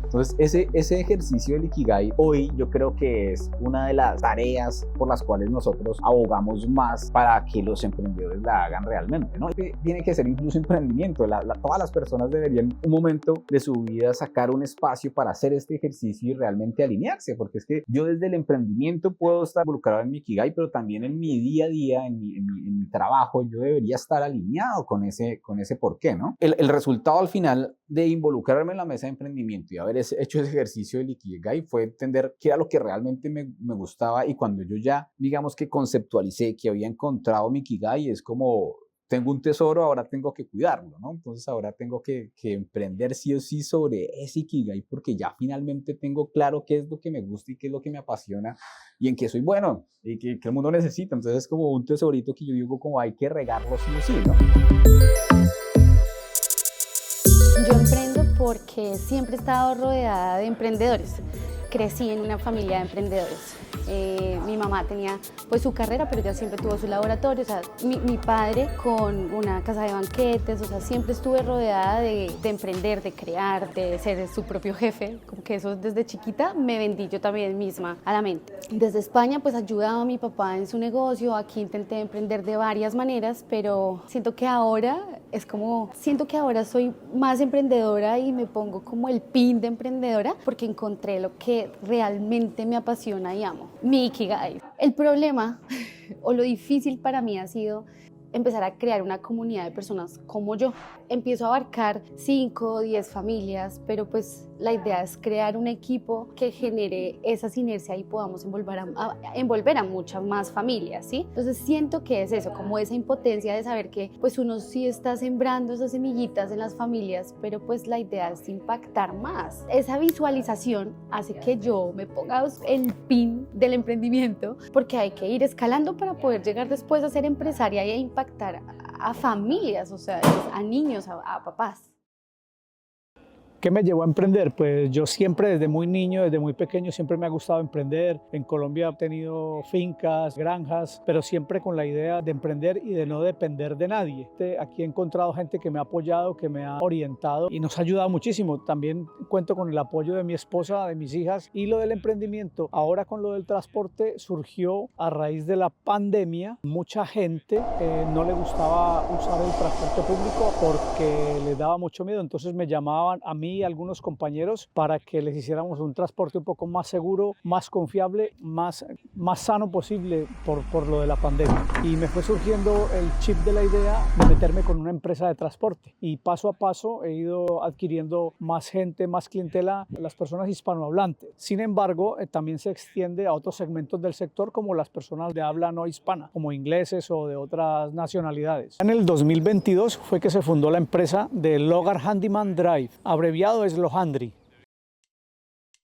Entonces, ese ejercicio del Ikigai hoy yo creo que es una de las tareas por las cuales nosotros abogamos más para que los emprendedores la hagan realmente, ¿no? Tiene que ser incluso emprendimiento. Todas las personas deberían un momento de su vida sacar un espacio para hacer este ejercicio y realmente alinearse, porque es que yo desde el emprendimiento puedo estar involucrado en mi Ikigai, pero también en mi día a día, en mi trabajo, yo debería estar alineado con ese porqué, ¿no? El resultado al final de involucrarme en la mesa de emprendimiento y haber hecho ese ejercicio del Ikigai fue entender qué era lo que realmente me gustaba, y cuando yo ya, digamos que conceptualicé que había encontrado mi Ikigai, es como, tengo un tesoro, ahora tengo que cuidarlo, ¿no? Entonces ahora tengo que emprender sí o sí sobre ese Ikigai, porque ya finalmente tengo claro qué es lo que me gusta y qué es lo que me apasiona y en qué soy bueno y que el mundo necesita. Entonces es como un tesorito que yo digo como hay que regarlo sí o sí, ¿no? Yo emprendo porque siempre he estado rodeada de emprendedores. Crecí en una familia de emprendedores. Mi mamá tenía pues su carrera, pero ella siempre tuvo su laboratorio. O sea, mi padre con una casa de banquetes. O sea, siempre estuve rodeada de emprender, de crear, de ser su propio jefe. Como que eso desde chiquita me vendí yo también misma a la mente. Desde España pues ayudaba a mi papá en su negocio. Aquí intenté emprender de varias maneras, pero siento que ahora soy más emprendedora y me pongo como el pin de emprendedora porque encontré lo que realmente me apasiona y amo. Mi Ikigai. El problema o lo difícil para mí ha sido empezar a crear una comunidad de personas como yo. Empiezo a abarcar 5 o 10 familias, pero pues la idea es crear un equipo que genere esa sinergia y podamos envolver a muchas más familias, ¿sí? Entonces siento que es eso, como esa impotencia de saber que pues uno sí está sembrando esas semillitas en las familias, pero pues la idea es impactar más. Esa visualización hace que yo me ponga el pin del emprendimiento, porque hay que ir escalando para poder llegar después a ser empresaria y a impactar a familias, o sea, a niños, a papás. ¿Qué me llevó a emprender? Pues yo siempre desde muy niño, desde muy pequeño, siempre me ha gustado emprender. En Colombia he tenido fincas, granjas, pero siempre con la idea de emprender y de no depender de nadie. Aquí he encontrado gente que me ha apoyado, que me ha orientado y nos ha ayudado muchísimo. También cuento con el apoyo de mi esposa, de mis hijas, y lo del emprendimiento. Ahora con lo del transporte surgió a raíz de la pandemia. Mucha gente no le gustaba usar el transporte público porque les daba mucho miedo, entonces me llamaban a mí y algunos compañeros para que les hiciéramos un transporte un poco más seguro, más confiable, más sano posible por lo de la pandemia. Y me fue surgiendo el chip de la idea de meterme con una empresa de transporte y paso a paso he ido adquiriendo más gente, más clientela, las personas hispanohablantes. Sin embargo, también se extiende a otros segmentos del sector como las personas de habla no hispana, como ingleses o de otras nacionalidades. En el 2022 fue que se fundó la empresa de Logar Handyman Drive, abreviado es Lohandry.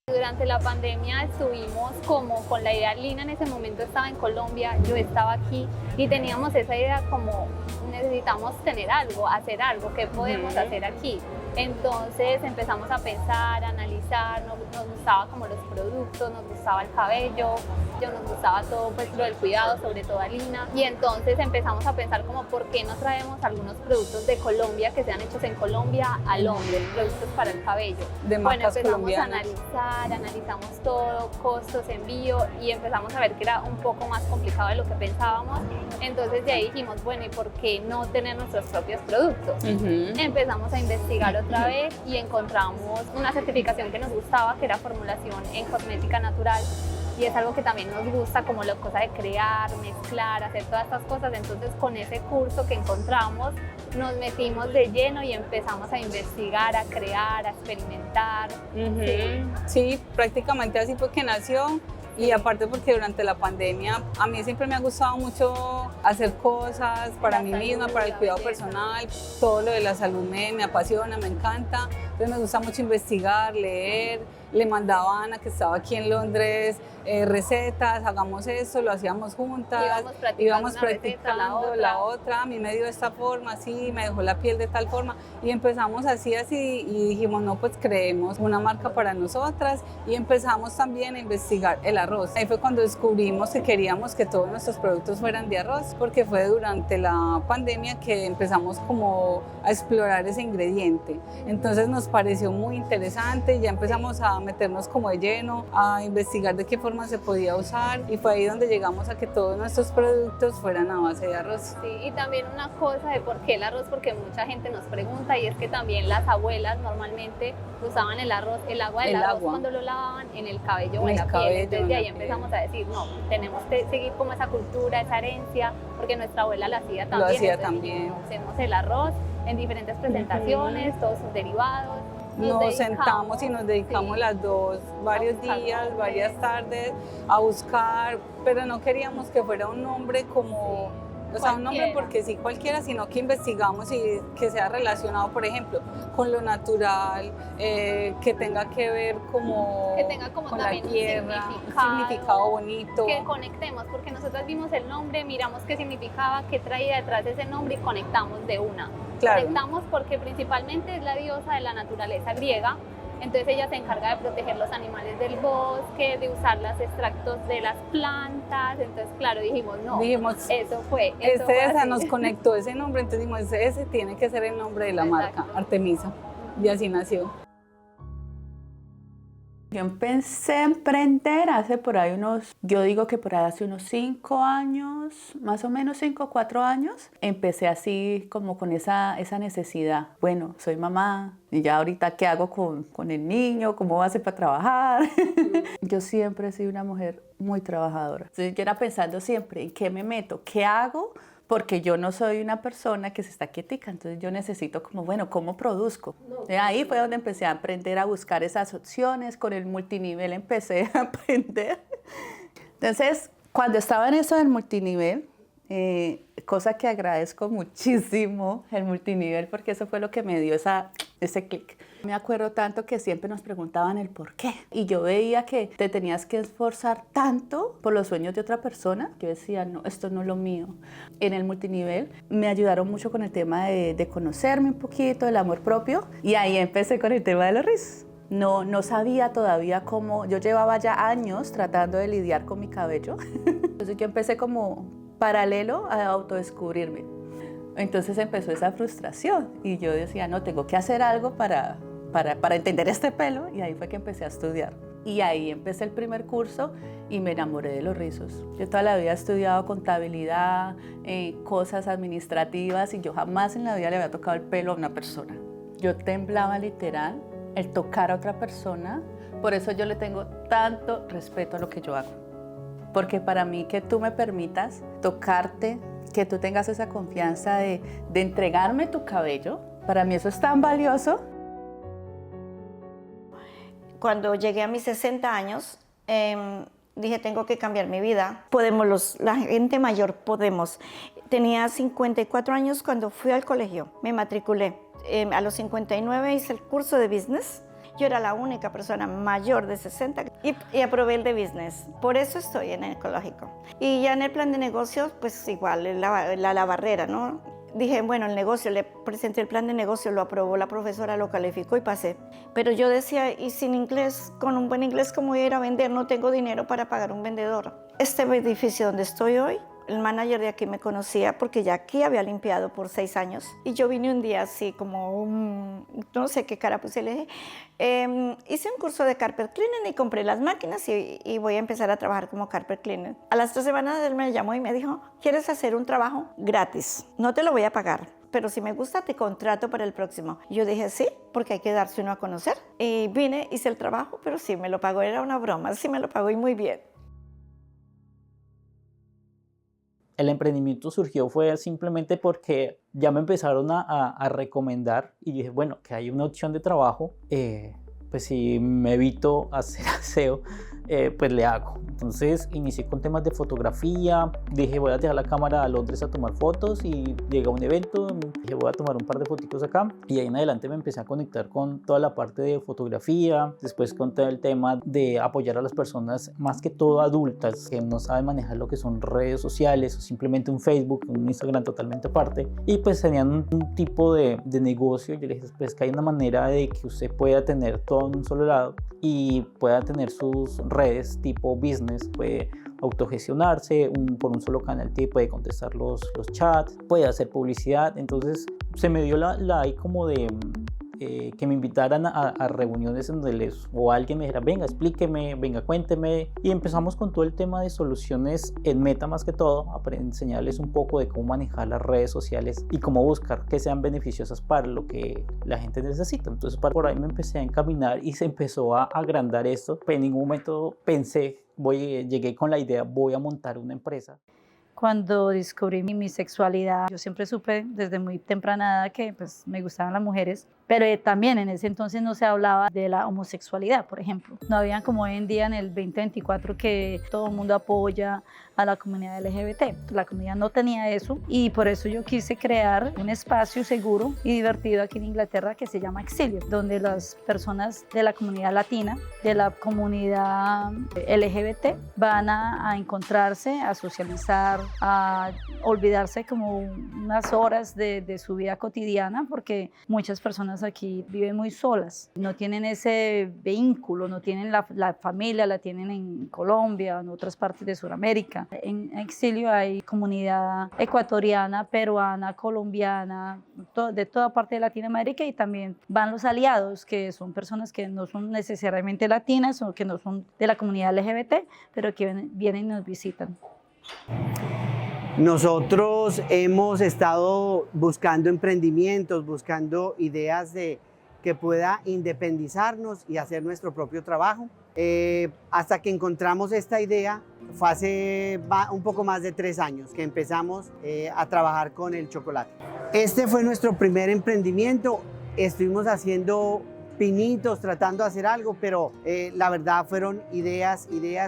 Durante la pandemia estuvimos como con la idea, Lina en ese momento estaba en Colombia, yo estaba aquí y teníamos esa idea como necesitamos tener algo, hacer algo, ¿qué podemos hacer aquí? Entonces empezamos a pensar, a analizar, nos gustaba como los productos, nos gustaba el cabello, nos gustaba todo pues lo del cuidado, sobre todo a Lina, y entonces empezamos a pensar como por qué no traemos algunos productos de Colombia que sean hechos en Colombia a Londres, productos para el cabello. Bueno, empezamos a analizar, analizamos todo, costos, envío, y empezamos a ver que era un poco más complicado de lo que pensábamos. Entonces de ahí dijimos, bueno, ¿y por qué no tener nuestros propios productos? Empezamos a investigar otra vez y encontramos una certificación que nos gustaba, que era formulación en cosmética natural. y es algo que también nos gusta, como la cosa de crear, mezclar, hacer todas estas cosas. Entonces con ese curso que encontramos nos metimos de lleno y empezamos a investigar, a crear, a experimentar. Sí, prácticamente así fue que nació. Y aparte porque durante la pandemia a mí siempre me ha gustado mucho hacer cosas para mí misma, para el cuidado personal, todo lo de la salud me apasiona, me encanta. Entonces me gusta mucho investigar, leer. Le mandaba a Ana, que estaba aquí en Londres, recetas, hagamos esto, lo hacíamos juntas, íbamos practicando la otra, a mí me dio de esta forma, así, me dejó la piel de tal forma, y empezamos así, y dijimos, no, pues creemos una marca para nosotras, y empezamos también a investigar el arroz. Ahí fue cuando descubrimos que queríamos que todos nuestros productos fueran de arroz, porque fue durante la pandemia que empezamos como a explorar ese ingrediente. Entonces nos pareció muy interesante, y ya empezamos a meternos como de lleno, a investigar de qué forma se podía usar, y fue ahí donde llegamos a que todos nuestros productos fueran a base de arroz. Sí, y también una cosa de por qué el arroz, porque mucha gente nos pregunta, y es que también las abuelas normalmente usaban el arroz, el agua del arroz cuando lo lavaban en el cabello o en la piel. Entonces de ahí empezamos a decir, no, tenemos que seguir como esa cultura, esa herencia, porque nuestra abuela la hacía también. Lo hacía también. Usemos el arroz en diferentes presentaciones, todos sus derivados. Nos sentamos y nos dedicamos las dos, varios días, varias tardes a buscar, pero no queríamos que fuera un nombre como, o sea, un nombre porque sí cualquiera, sino que investigamos y que sea relacionado, por ejemplo, con lo natural, que tenga que ver como con la tierra, un significado bonito. Que conectemos, porque nosotros vimos el nombre, miramos qué significaba, qué traía detrás de ese nombre y conectamos de una. Claro. Conectamos porque principalmente es la diosa de la naturaleza griega, entonces ella se encarga de proteger los animales del bosque, de usar los extractos de las plantas, entonces claro, dijimos, eso fue esa nos conectó ese nombre, entonces dijimos, ese tiene que ser el nombre de la marca, Artemisa, y así nació. Yo empecé a emprender hace por ahí yo digo que por ahí hace unos 5 años, más o menos 5 o 4 años, empecé así como con esa necesidad. Bueno, soy mamá, y ya ahorita ¿qué hago con el niño? ¿Cómo va a hacer para trabajar? Yo siempre he sido una mujer muy trabajadora. Entonces yo era pensando siempre, ¿en qué me meto? ¿Qué hago? Porque yo no soy una persona que se está quietica, entonces yo necesito como, bueno, ¿cómo produzco? Ahí fue donde empecé a aprender a buscar esas opciones, con el multinivel empecé a aprender. Entonces, cuando estaba en eso del multinivel, cosa que agradezco muchísimo el multinivel, porque eso fue lo que me dio ese clic. Me acuerdo tanto que siempre nos preguntaban el por qué. Y yo veía que te tenías que esforzar tanto por los sueños de otra persona. Yo decía, no, esto no es lo mío. En el multinivel me ayudaron mucho con el tema de conocerme un poquito, del amor propio. Y ahí empecé con el tema de los rizos. No sabía todavía cómo. Yo llevaba ya años tratando de lidiar con mi cabello. Entonces yo empecé como paralelo a autodescubrirme. Entonces empezó esa frustración y yo decía, no, tengo que hacer algo para entender este pelo, y ahí fue que empecé a estudiar. Y ahí empecé el primer curso y me enamoré de los rizos. Yo toda la vida he estudiado contabilidad, cosas administrativas, y yo jamás en la vida le había tocado el pelo a una persona. Yo temblaba literal el tocar a otra persona, por eso yo le tengo tanto respeto a lo que yo hago. Porque para mí que tú me permitas tocarte, que tú tengas esa confianza de entregarme tu cabello, para mí eso es tan valioso. Cuando llegué a mis 60 años, dije, tengo que cambiar mi vida. La gente mayor podemos. Tenía 54 años cuando fui al colegio, me matriculé. A los 59 hice el curso de business. Yo era la única persona mayor de 60 y aprobé el de business. Por eso estoy en el ecológico. Y ya en el plan de negocios, pues igual, la barrera, ¿no? Dije, bueno, el negocio, le presenté el plan de negocio, lo aprobó la profesora, lo calificó y pasé. Pero yo decía, y sin inglés, con un buen inglés, ¿cómo voy a ir a vender? No tengo dinero para pagar un vendedor. Este edificio donde estoy hoy, el manager de aquí me conocía porque ya aquí había limpiado por 6 años. Y yo vine un día así como, no sé qué cara puse, le dije, hice un curso de carpet cleaning y compré las máquinas y voy a empezar a trabajar como carpet cleaner. A las 3 semanas él me llamó y me dijo, ¿quieres hacer un trabajo gratis? No te lo voy a pagar, pero si me gusta te contrato para el próximo. Yo dije sí, porque hay que darse uno a conocer. Y vine, hice el trabajo, pero sí me lo pagó, era una broma, sí me lo pagó y muy bien. El emprendimiento surgió fue simplemente porque ya me empezaron a recomendar y dije, bueno, que hay una opción de trabajo, pues si me evito hacer aseo, pues le hago. Entonces inicié con temas de fotografía, dije voy a dejar la cámara a Londres a tomar fotos y llegué a un evento, dije voy a tomar un par de fotos acá y ahí en adelante me empecé a conectar con toda la parte de fotografía, después con todo el tema de apoyar a las personas más que todo adultas que no saben manejar lo que son redes sociales o simplemente un Facebook, un Instagram totalmente aparte y pues tenían un tipo de negocio. Yo les dije pues que hay una manera de que usted pueda tener todo en un solo lado y pueda tener sus redes tipo business, puede autogestionarse por un solo canal, que puede contestar los chats, puede hacer publicidad. Entonces se me dio la ahí como de que me invitaran a reuniones en donde o alguien me dijera venga explíqueme, venga cuénteme, y empezamos con todo el tema de soluciones en Meta más que todo, a enseñarles un poco de cómo manejar las redes sociales y cómo buscar que sean beneficiosas para lo que la gente necesita. Entonces por ahí me empecé a encaminar y se empezó a agrandar esto, pero en ningún momento pensé, llegué con la idea voy a montar una empresa. Cuando descubrí mi sexualidad, yo siempre supe desde muy temprana edad que pues, me gustaban las mujeres, pero también en ese entonces no se hablaba de la homosexualidad, por ejemplo. No había como hoy en día en el 2024 que todo el mundo apoya a la comunidad LGBT. La comunidad no tenía eso y por eso yo quise crear un espacio seguro y divertido aquí en Inglaterra que se llama Exilio, donde las personas de la comunidad latina, de la comunidad LGBT van a encontrarse, a socializar, a olvidarse como unas horas de su vida cotidiana, porque muchas personas aquí viven muy solas, no tienen ese vínculo, no tienen la familia, la tienen en Colombia, en otras partes de Sudamérica. En Exilio hay comunidad ecuatoriana, peruana, colombiana, de toda parte de Latinoamérica, y también van los aliados, que son personas que no son necesariamente latinas o que no son de la comunidad LGBT, pero que vienen y nos visitan. Nosotros hemos estado buscando emprendimientos, buscando ideas que pueda independizarnos y hacer nuestro propio trabajo. Hasta que encontramos esta idea, fue hace un poco más de 3 años que empezamos a trabajar con el chocolate. Este fue nuestro primer emprendimiento. Estuvimos haciendo pinitos, tratando de hacer algo, pero la verdad fueron ideas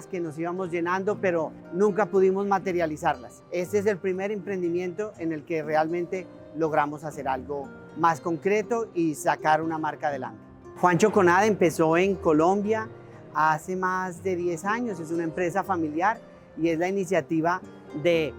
que nos íbamos llenando, pero nunca pudimos materializarlas. Este es el primer emprendimiento en el que realmente logramos hacer algo más concreto y sacar una marca adelante. Juan Choconada empezó en Colombia hace más de 10 años, es una empresa familiar y es la iniciativa de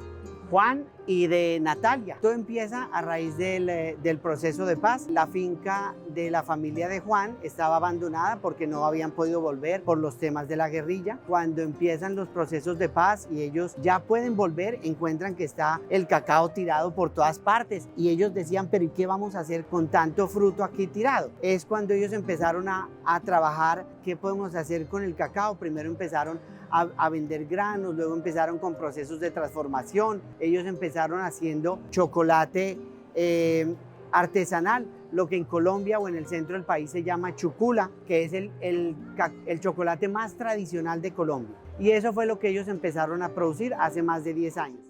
Juan y de Natalia. Todo empieza a raíz del proceso de paz. La finca de la familia de Juan estaba abandonada porque no habían podido volver por los temas de la guerrilla. Cuando empiezan los procesos de paz y ellos ya pueden volver, encuentran que está el cacao tirado por todas partes y ellos decían, pero ¿y qué vamos a hacer con tanto fruto aquí tirado? Es cuando ellos empezaron a trabajar qué podemos hacer con el cacao. Primero empezaron a vender granos, luego empezaron con procesos de transformación. Ellos empezaron haciendo chocolate artesanal, lo que en Colombia o en el centro del país se llama chucula, que es el chocolate más tradicional de Colombia. Y eso fue lo que ellos empezaron a producir hace más de 10 años.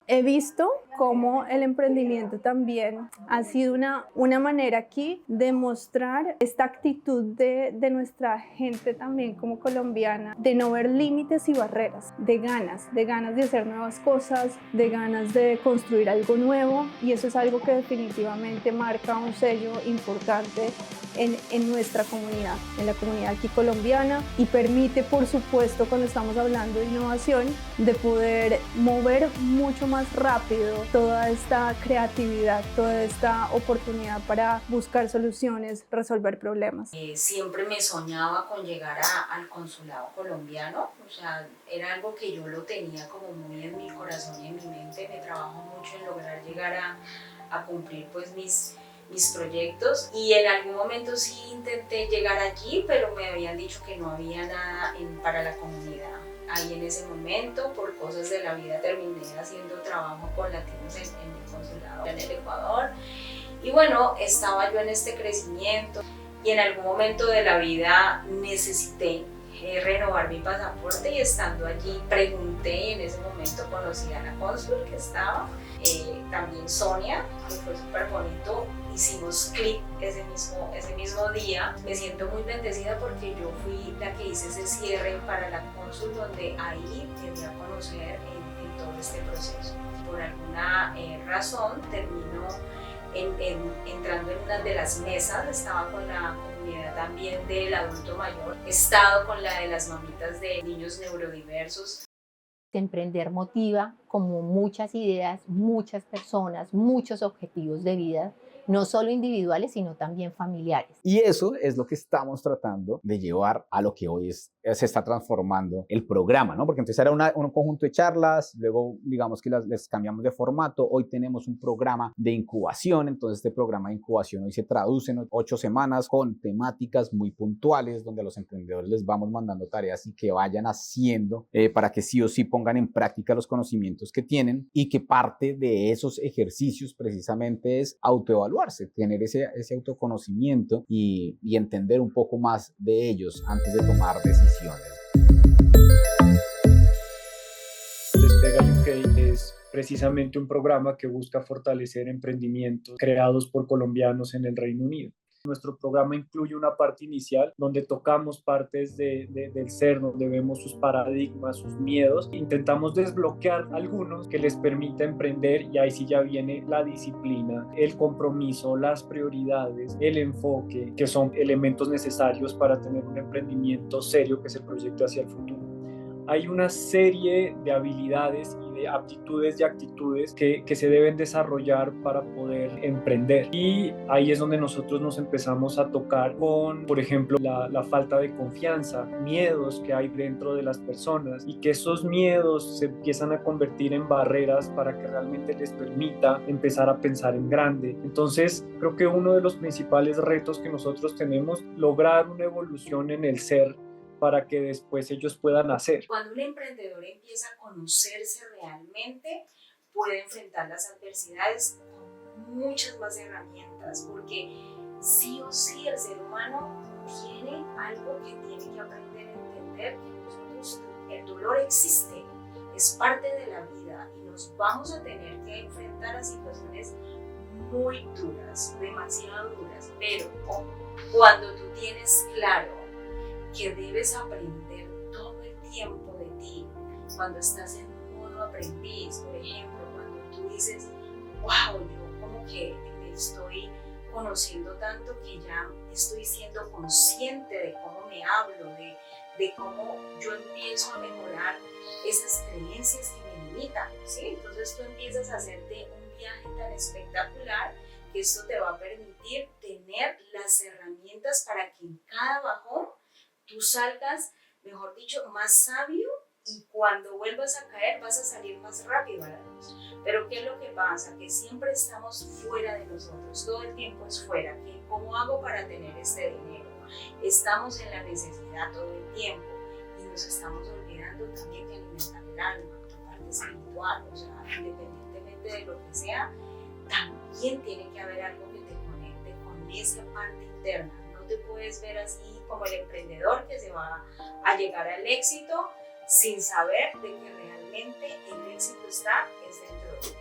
He visto cómo el emprendimiento también ha sido una manera aquí de mostrar esta actitud de nuestra gente también como colombiana, de no ver límites y barreras, de ganas de hacer nuevas cosas, de ganas de construir algo nuevo, y eso es algo que definitivamente marca un sello importante en nuestra comunidad, en la comunidad aquí colombiana, y permite, por supuesto, cuando estamos hablando de innovación, de poder mover mucho más rápido toda esta creatividad, toda esta oportunidad para buscar soluciones, resolver problemas. Siempre me soñaba con llegar al consulado colombiano, o sea, era algo que yo lo tenía como muy en mi corazón y en mi mente. Me trabajo mucho en lograr llegar a cumplir pues mis proyectos, y en algún momento sí intenté llegar allí, pero me habían dicho que no había nada para la comunidad. Ahí en ese momento, por cosas de la vida, terminé haciendo trabajo con latinos en el consulado en el Ecuador, y bueno, estaba yo en este crecimiento y en algún momento de la vida necesité renovar mi pasaporte y estando allí pregunté y en ese momento conocí a la cónsul que estaba, también Sonia, que fue súper bonito. Hicimos clic ese mismo día. Me siento muy bendecida porque yo fui la que hice ese cierre para la cónsul, donde ahí me di a conocer en todo este proceso. Por alguna razón termino entrando en una de las mesas, estaba con la comunidad también del adulto mayor, he estado con la de las mamitas de niños neurodiversos. Emprender motiva como muchas ideas, muchas personas, muchos objetivos de vida, no solo individuales, sino también familiares. Y eso es lo que estamos tratando de llevar a lo que hoy se está transformando el programa, ¿no? Porque entonces era un conjunto de charlas, luego digamos que les cambiamos de formato, hoy tenemos un programa de incubación, entonces este programa de incubación hoy se traduce en 8 semanas con temáticas muy puntuales, donde a los emprendedores les vamos mandando tareas y que vayan haciendo para que sí o sí pongan en práctica los conocimientos que tienen, y que parte de esos ejercicios precisamente es autoevaluarse, tener ese autoconocimiento y entender un poco más de ellos antes de tomar decisiones. Despega UK es precisamente un programa que busca fortalecer emprendimientos creados por colombianos en el Reino Unido. Nuestro programa incluye una parte inicial donde tocamos partes del ser, donde vemos sus paradigmas, sus miedos. Intentamos desbloquear algunos que les permita emprender, y ahí sí ya viene la disciplina, el compromiso, las prioridades, el enfoque, que son elementos necesarios para tener un emprendimiento serio que se proyecte hacia el futuro. Hay una serie de habilidades y de aptitudes y actitudes que se deben desarrollar para poder emprender. Y ahí es donde nosotros nos empezamos a tocar con, por ejemplo, la falta de confianza, miedos que hay dentro de las personas, y que esos miedos se empiezan a convertir en barreras para que realmente les permita empezar a pensar en grande. Entonces, creo que uno de los principales retos que nosotros tenemos, lograr una evolución en el ser, para que después ellos puedan hacer. Cuando un emprendedor empieza a conocerse realmente, puede enfrentar las adversidades con muchas más herramientas, porque sí o sí el ser humano tiene algo que tiene que aprender a entender, que nosotros, el dolor existe, es parte de la vida y nos vamos a tener que enfrentar a situaciones muy duras, demasiado duras, pero cuando tú tienes claro que debes aprender todo el tiempo de ti, cuando estás en modo aprendiz, por ejemplo, cuando tú dices, wow, yo como que me estoy conociendo tanto que ya estoy siendo consciente de cómo me hablo, de cómo yo empiezo a mejorar esas creencias que me limitan, ¿sí? Entonces tú empiezas a hacerte un viaje tan espectacular que esto te va a permitir tener las herramientas para que en cada bajón tú salgas, mejor dicho, más sabio, y cuando vuelvas a caer vas a salir más rápido a la luz. Pero ¿qué es lo que pasa? Que siempre estamos fuera de nosotros, todo el tiempo es fuera. ¿Cómo hago para tener este dinero? Estamos en la necesidad todo el tiempo y nos estamos olvidando también de alimentar el alma, la parte espiritual, o sea, independientemente de lo que sea, también tiene que haber algo que te conecte con esa parte interna. Te puedes ver así como el emprendedor que se va a llegar al éxito sin saber de que realmente el éxito está dentro de él.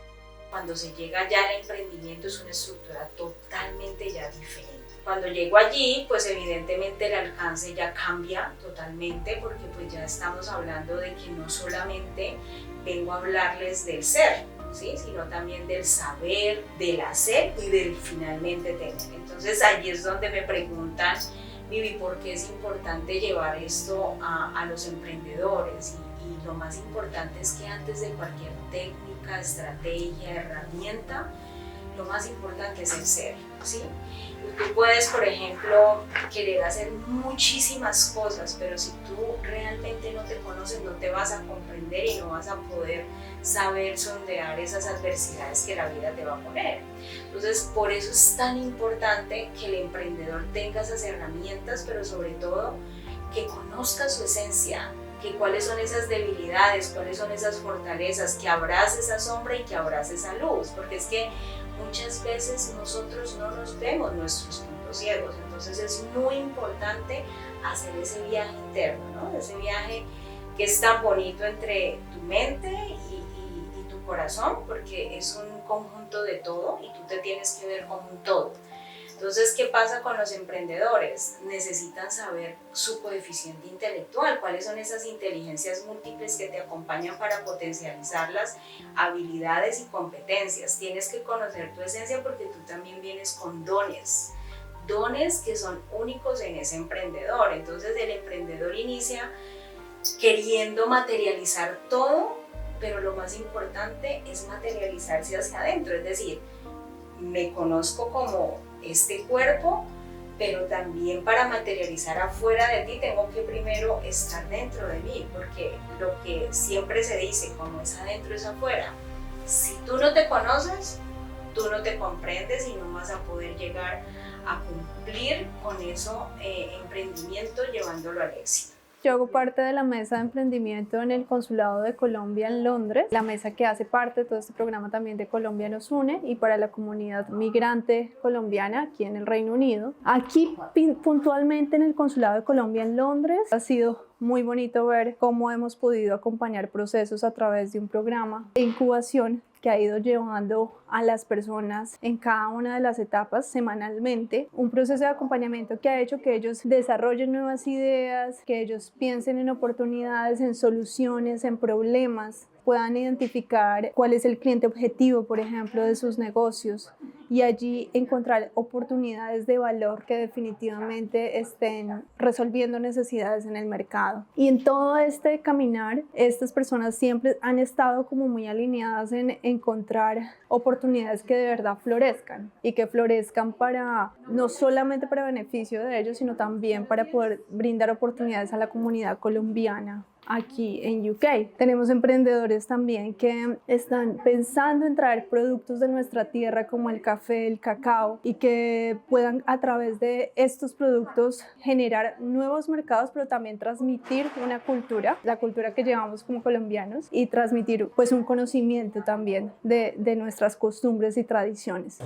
Cuando se llega ya al emprendimiento es una estructura totalmente ya diferente. Cuando llego allí, pues evidentemente el alcance ya cambia totalmente, porque pues ya estamos hablando de que no solamente vengo a hablarles del ser, ¿sí? Sino también del saber, del hacer y del finalmente tener. Entonces ahí es donde me preguntan, Vivi, ¿por qué es importante llevar esto a los emprendedores? Y lo más importante es que antes de cualquier técnica, estrategia, herramienta, lo más importante es el ser, ¿sí? Tú puedes, por ejemplo, querer hacer muchísimas cosas, pero si tú realmente no te conoces, no te vas a comprender y no vas a poder saber sondear esas adversidades que la vida te va a poner. Entonces, por eso es tan importante que el emprendedor tenga esas herramientas, pero sobre todo que conozca su esencia, que cuáles son esas debilidades, cuáles son esas fortalezas, que abrace esa sombra y que abrace esa luz, porque es que muchas veces nosotros no nos vemos nuestros puntos los ciegos. Entonces es muy importante hacer ese viaje interno, ¿no? Ese viaje que es tan bonito entre tu mente y tu corazón, porque es un conjunto de todo y tú te tienes que ver como un todo. Entonces, ¿qué pasa con los emprendedores? Necesitan saber su coeficiente intelectual, cuáles son esas inteligencias múltiples que te acompañan para potencializar las habilidades y competencias. Tienes que conocer tu esencia porque tú también vienes con dones que son únicos en ese emprendedor. Entonces, el emprendedor inicia queriendo materializar todo, pero lo más importante es materializarse hacia adentro, es decir, me conozco como este cuerpo, pero también para materializar afuera de ti tengo que primero estar dentro de mí, porque lo que siempre se dice, como es adentro es afuera. Si tú no te conoces, tú no te comprendes y no vas a poder llegar a cumplir con eso emprendimiento llevándolo al éxito. Yo hago parte de la mesa de emprendimiento en el Consulado de Colombia en Londres, la mesa que hace parte de todo este programa también de Colombia nos une y para la comunidad migrante colombiana aquí en el Reino Unido. Aquí puntualmente en el Consulado de Colombia en Londres ha sido muy bonito ver cómo hemos podido acompañar procesos a través de un programa de incubación que ha ido llevando a las personas en cada una de las etapas semanalmente, un proceso de acompañamiento que ha hecho que ellos desarrollen nuevas ideas, que ellos piensen en oportunidades, en soluciones, en problemas, puedan identificar cuál es el cliente objetivo, por ejemplo, de sus negocios y allí encontrar oportunidades de valor que definitivamente estén resolviendo necesidades en el mercado. Y en todo este caminar, estas personas siempre han estado como muy alineadas en encontrar oportunidades que de verdad florezcan y que florezcan para, no solamente para beneficio de ellos, sino también para poder brindar oportunidades a la comunidad colombiana aquí en UK. Tenemos emprendedores también que están pensando en traer productos de nuestra tierra como el café, el cacao y que puedan a través de estos productos generar nuevos mercados, pero también transmitir una cultura, la cultura que llevamos como colombianos y transmitir pues un conocimiento también de nuestras costumbres y tradiciones.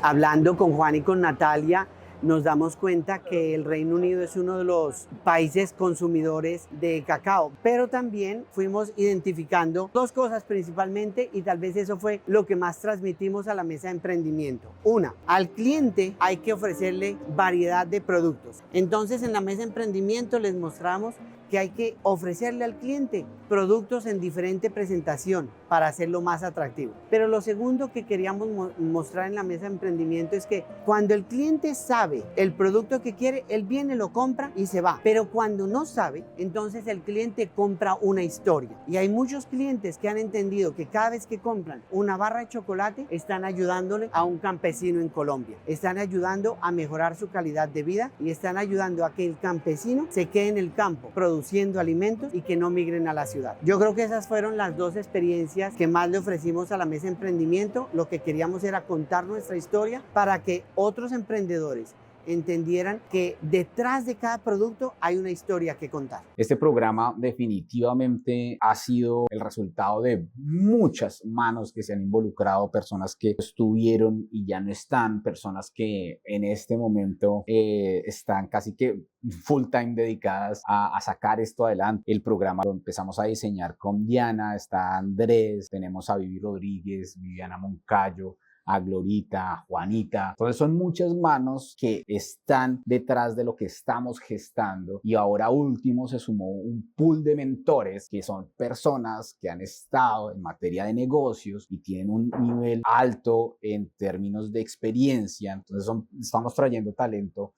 Hablando con Juan y con Natalia, nos damos cuenta que el Reino Unido es uno de los países consumidores de cacao, pero también fuimos identificando dos cosas principalmente y tal vez eso fue lo que más transmitimos a la mesa de emprendimiento. Una, al cliente hay que ofrecerle variedad de productos. Entonces en la mesa de emprendimiento les mostramos que hay que ofrecerle al cliente productos en diferente presentación para hacerlo más atractivo. Pero lo segundo que queríamos mostrar en la mesa de emprendimiento es que cuando el cliente sabe el producto que quiere, él viene, lo compra y se va. Pero cuando no sabe, entonces el cliente compra una historia. Y hay muchos clientes que han entendido que cada vez que compran una barra de chocolate, están ayudándole a un campesino en Colombia. Están ayudando a mejorar su calidad de vida y están ayudando a que el campesino se quede en el campo produciendo alimentos y que no migren a la ciudad. Yo creo que esas fueron las dos experiencias que más le ofrecimos a la mesa de emprendimiento. Lo que queríamos era contar nuestra historia para que otros emprendedores entendieran que detrás de cada producto hay una historia que contar. Este programa definitivamente ha sido el resultado de muchas manos que se han involucrado, personas que estuvieron y ya no están, personas que en este momento están casi que full time dedicadas a sacar esto adelante. El programa lo empezamos a diseñar con Diana, está Andrés, tenemos a Vivi Rodríguez, Viviana Moncayo, a Glorita, a Juanita. Entonces son muchas manos que están detrás de lo que estamos gestando y ahora último se sumó un pool de mentores que son personas que han estado en materia de negocios y tienen un nivel alto en términos de experiencia. Entonces estamos trayendo talento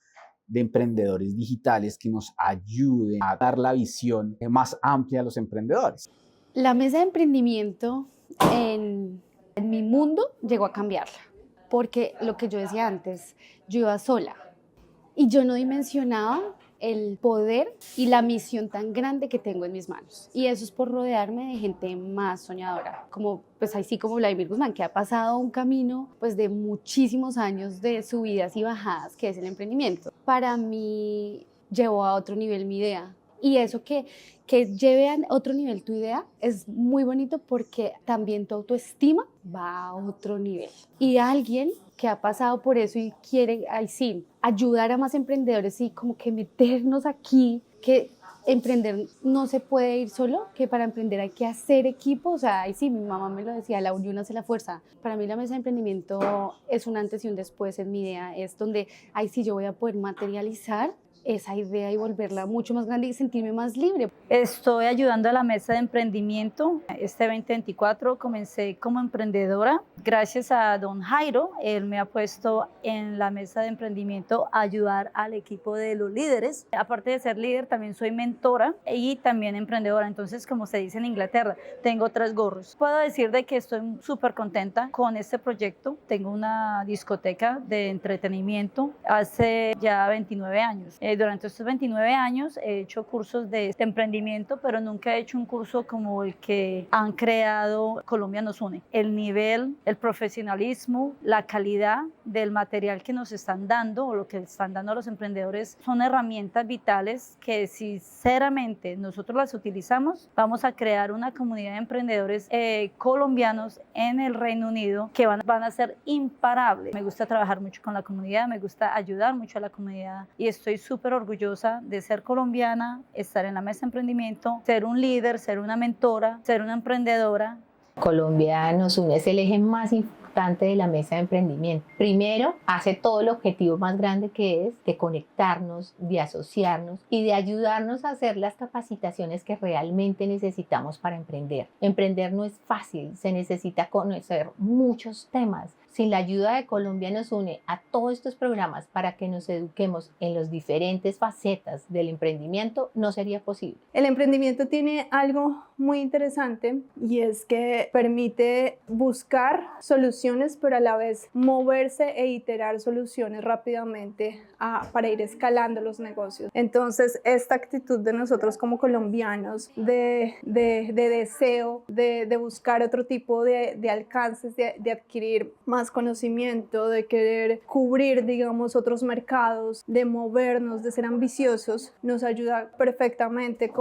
de emprendedores digitales que nos ayuden a dar la visión más amplia a los emprendedores. La mesa de emprendimiento en mi mundo llegó a cambiarla, porque lo que yo decía antes, yo iba sola y yo no dimensionaba el poder y la misión tan grande que tengo en mis manos. Y eso es por rodearme de gente más soñadora, como pues así como Vladimir Guzmán, que ha pasado un camino pues de muchísimos años de subidas y bajadas, que es el emprendimiento. Para mí llevó a otro nivel mi idea. Y eso que lleve a otro nivel tu idea es muy bonito porque también tu autoestima va a otro nivel. Y alguien que ha pasado por eso y quiere, ahí sí, ayudar a más emprendedores y como que meternos aquí, que emprender no se puede ir solo, que para emprender hay que hacer equipo. O sea, ahí sí, mi mamá me lo decía, la unión hace la fuerza. Para mí la mesa de emprendimiento es un antes y un después en mi idea, es donde ahí sí yo voy a poder materializar esa idea y volverla mucho más grande y sentirme más libre. Estoy ayudando a la mesa de emprendimiento. Este 2024 comencé como emprendedora. Gracias a don Jairo, él me ha puesto en la mesa de emprendimiento a ayudar al equipo de los líderes. Aparte de ser líder, también soy mentora y también emprendedora. Entonces, como se dice en Inglaterra, tengo 3 gorros. Puedo decir de que estoy súper contenta con este proyecto. Tengo una discoteca de entretenimiento hace ya 29 años. Durante estos 29 años he hecho cursos de emprendimiento, pero nunca he hecho un curso como el que han creado Colombia Nos Une. El nivel, el profesionalismo, la calidad del material que nos están dando o lo que están dando a los emprendedores son herramientas vitales que sinceramente nosotros las utilizamos. Vamos a crear una comunidad de emprendedores colombianos en el Reino Unido que van a ser imparables. Me gusta trabajar mucho con la comunidad, me gusta ayudar mucho a la comunidad y estoy súper orgullosa de ser colombiana, estar en la mesa de emprendimiento, ser un líder, ser una mentora, ser una emprendedora. Colombia Nos Une es el eje más importante de la mesa de emprendimiento. Primero, hace todo el objetivo más grande que es de conectarnos, de asociarnos y de ayudarnos a hacer las capacitaciones que realmente necesitamos para emprender. Emprender no es fácil, se necesita conocer muchos temas. Sin la ayuda de Colombia Nos Une a todos estos programas para que nos eduquemos en las diferentes facetas del emprendimiento, no sería posible. El emprendimiento tiene algo muy interesante y es que permite buscar soluciones, pero a la vez moverse e iterar soluciones rápidamente para ir escalando los negocios. Entonces, esta actitud de nosotros como colombianos de deseo, de buscar otro tipo de alcances, de adquirir más conocimiento, de querer cubrir, digamos, otros mercados, de movernos, de ser ambiciosos, nos ayuda perfectamente,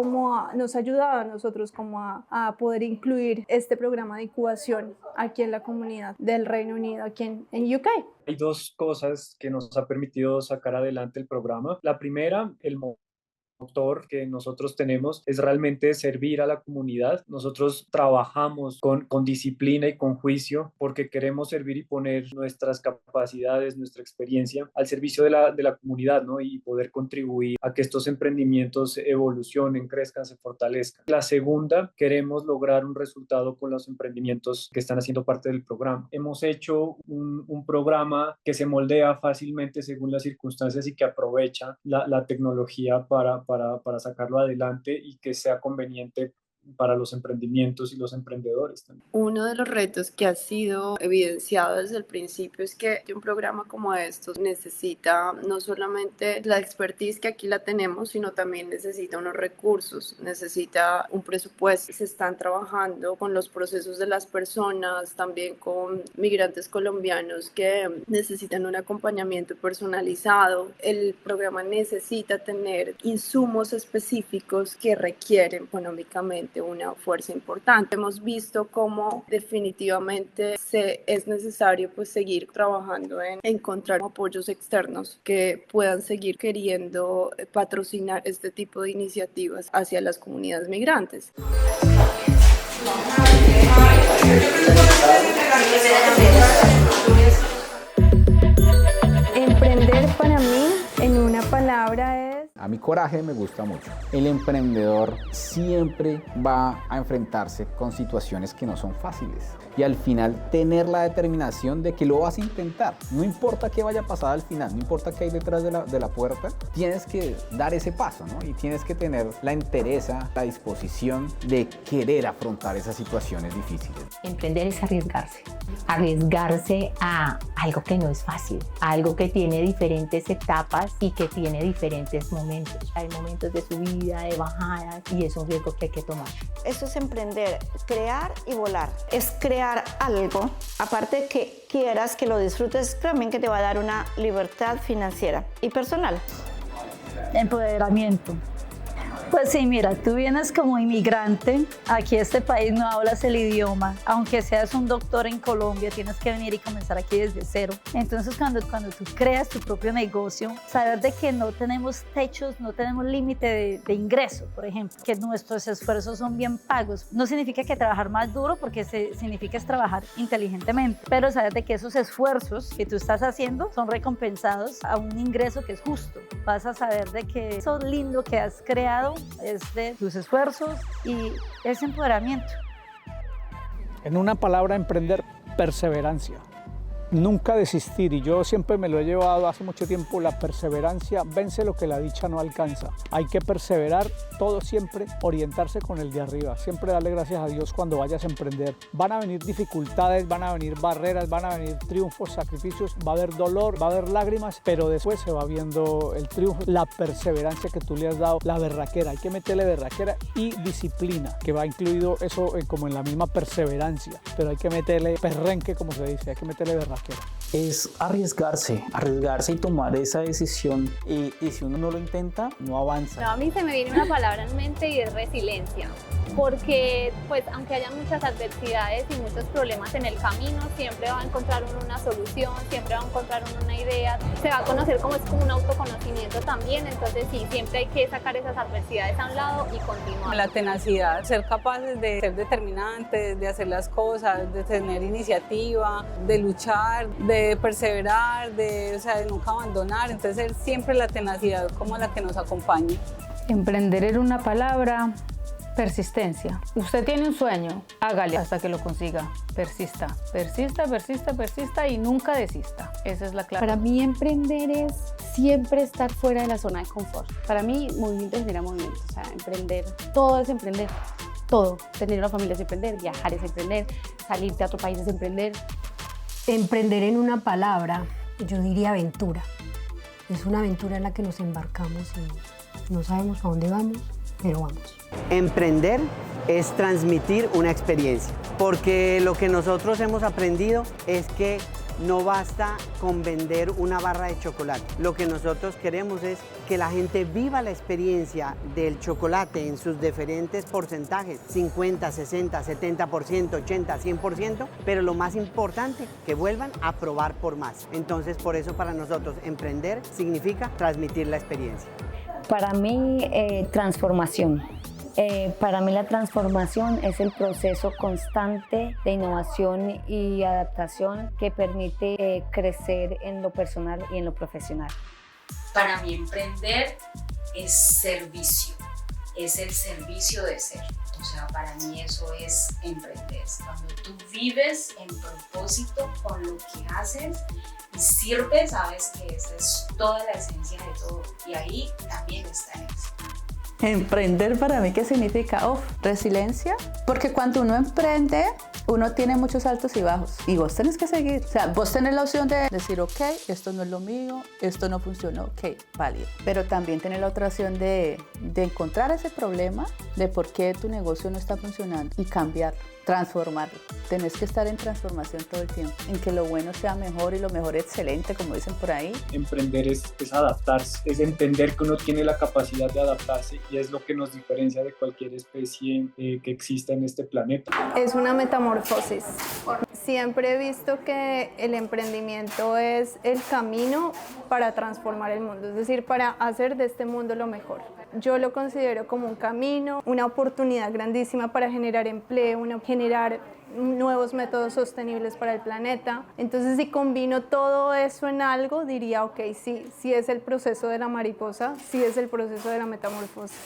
nos ha ayudado a nosotros como a poder incluir este programa de incubación aquí en la comunidad del Reino Unido, aquí en UK. Hay 2 cosas que nos ha permitido sacar adelante el programa. La primera, el motor que nosotros tenemos es realmente servir a la comunidad. Nosotros trabajamos con disciplina y con juicio porque queremos servir y poner nuestras capacidades, nuestra experiencia al servicio de la comunidad, ¿no? Y poder contribuir a que estos emprendimientos evolucionen, crezcan, se fortalezcan. La segunda, queremos lograr un resultado con los emprendimientos que están haciendo parte del programa. Hemos hecho un programa que se moldea fácilmente según las circunstancias y que aprovecha la tecnología para sacarlo adelante y que sea conveniente para los emprendimientos y los emprendedores también. Uno de los retos que ha sido evidenciado desde el principio es que un programa como estos necesita no solamente la expertise que aquí la tenemos, sino también necesita unos recursos, necesita un presupuesto. Se están trabajando con los procesos de las personas, también con migrantes colombianos que necesitan un acompañamiento personalizado. El programa necesita tener insumos específicos que requieren económicamente una fuerza importante. Hemos visto cómo definitivamente es necesario seguir trabajando en encontrar apoyos externos que puedan seguir queriendo patrocinar este tipo de iniciativas hacia las comunidades migrantes. Emprender para mí, en una palabra, es... A mi coraje me gusta mucho. El emprendedor siempre va a enfrentarse con situaciones que no son fáciles. Y al final tener la determinación de que lo vas a intentar. No importa qué vaya a pasar al final, no importa qué hay detrás de la puerta, tienes que dar ese paso, ¿no? Y tienes que tener la entereza, la disposición de querer afrontar esas situaciones difíciles. Emprender es arriesgarse. Arriesgarse a algo que no es fácil, a algo que tiene diferentes etapas y que tiene diferentes momentos. Hay momentos de subida, de bajadas y es un riesgo que hay que tomar. Eso es emprender, crear y volar. Es crear algo, aparte de que quieras, que lo disfrutes, también que te va a dar una libertad financiera y personal. Empoderamiento. Pues sí, mira, tú vienes como inmigrante, aquí a este país no hablas el idioma, aunque seas un doctor en Colombia, tienes que venir y comenzar aquí desde cero. Entonces cuando tú creas tu propio negocio, saber de que no tenemos techos, no tenemos límite de ingreso, por ejemplo, que nuestros esfuerzos son bien pagos, no significa que trabajar más duro, porque significa es trabajar inteligentemente, pero saber de que esos esfuerzos que tú estás haciendo son recompensados a un ingreso que es justo. Vas a saber de que eso lindo que has creado es de tus esfuerzos y ese empoderamiento. En una palabra, emprender, perseverancia. Nunca desistir, y yo siempre me lo he llevado hace mucho tiempo, la perseverancia vence lo que la dicha no alcanza. Hay que perseverar, todo siempre orientarse con el de arriba, siempre darle gracias a Dios cuando vayas a emprender. Van a venir dificultades, van a venir barreras, van a venir triunfos, sacrificios, va a haber dolor, va a haber lágrimas, pero después se va viendo el triunfo, la perseverancia que tú le has dado, la berraquera. Hay que meterle berraquera y disciplina, que va incluido eso como en la misma perseverancia, pero hay que meterle perrenque, como se dice, hay que meterle berraquera. Es arriesgarse y tomar esa decisión, y si uno no lo intenta, no avanza. No, a mí se me viene una palabra en mente y es resiliencia, porque pues aunque haya muchas adversidades y muchos problemas en el camino, siempre va a encontrar uno una solución, siempre va a encontrar uno una idea, se va a conocer como es como un autoconocimiento también, entonces sí, siempre hay que sacar esas adversidades a un lado y continuar. La tenacidad, ser capaces de ser determinantes, de hacer las cosas, de tener iniciativa, de luchar, de perseverar, de nunca abandonar, entonces ser siempre la tenacidad como la que nos acompañe. Emprender en una palabra, persistencia. Usted tiene un sueño, hágale hasta que lo consiga. Persista, persista, persista, persista y nunca desista. Esa es la clave. Para mí emprender es siempre estar fuera de la zona de confort. Para mí movimiento genera movimiento, o sea, emprender, todo es emprender. Todo, tener una familia es emprender, viajar es emprender, salirte a otro país es emprender. Emprender en una palabra, yo diría aventura. Es una aventura en la que nos embarcamos y no sabemos a dónde vamos, pero vamos. Emprender es transmitir una experiencia, porque lo que nosotros hemos aprendido es que no basta con vender una barra de chocolate. Lo que nosotros queremos es que la gente viva la experiencia del chocolate en sus diferentes porcentajes, 50, 60, 70%, 80, 100%, pero lo más importante, que vuelvan a probar por más. Entonces, por eso para nosotros emprender significa transmitir la experiencia. Para mí, transformación. Para mí la transformación es el proceso constante de innovación y adaptación que permite crecer en lo personal y en lo profesional. Para mí emprender es servicio, es el servicio de ser. O sea, para mí eso es emprender. Cuando tú vives en propósito con lo que haces y sirves, sabes que esa es toda la esencia de todo. Y ahí también está el éxito. Emprender para mí, ¿qué significa? Resiliencia, porque cuando uno emprende, uno tiene muchos altos y bajos y vos tenés que seguir. O sea, vos tenés la opción de decir, ok, esto no es lo mío, esto no funcionó, ok, válido. Pero también tenés la otra opción de encontrar ese problema de por qué tu negocio no está funcionando y cambiarlo, transformarlo. Tenés que estar en transformación todo el tiempo, en que lo bueno sea mejor y lo mejor excelente, como dicen por ahí. Emprender es adaptarse, es entender que uno tiene la capacidad de adaptarse y es lo que nos diferencia de cualquier especie que exista en este planeta. Es una metamorfosis. Siempre he visto que el emprendimiento es el camino para transformar el mundo, es decir, para hacer de este mundo lo mejor. Yo lo considero como un camino, una oportunidad grandísima para generar empleo, generar nuevos métodos sostenibles para el planeta. Entonces, si combino todo eso en algo, diría, ok, sí es el proceso de la mariposa, sí es el proceso de la metamorfosis.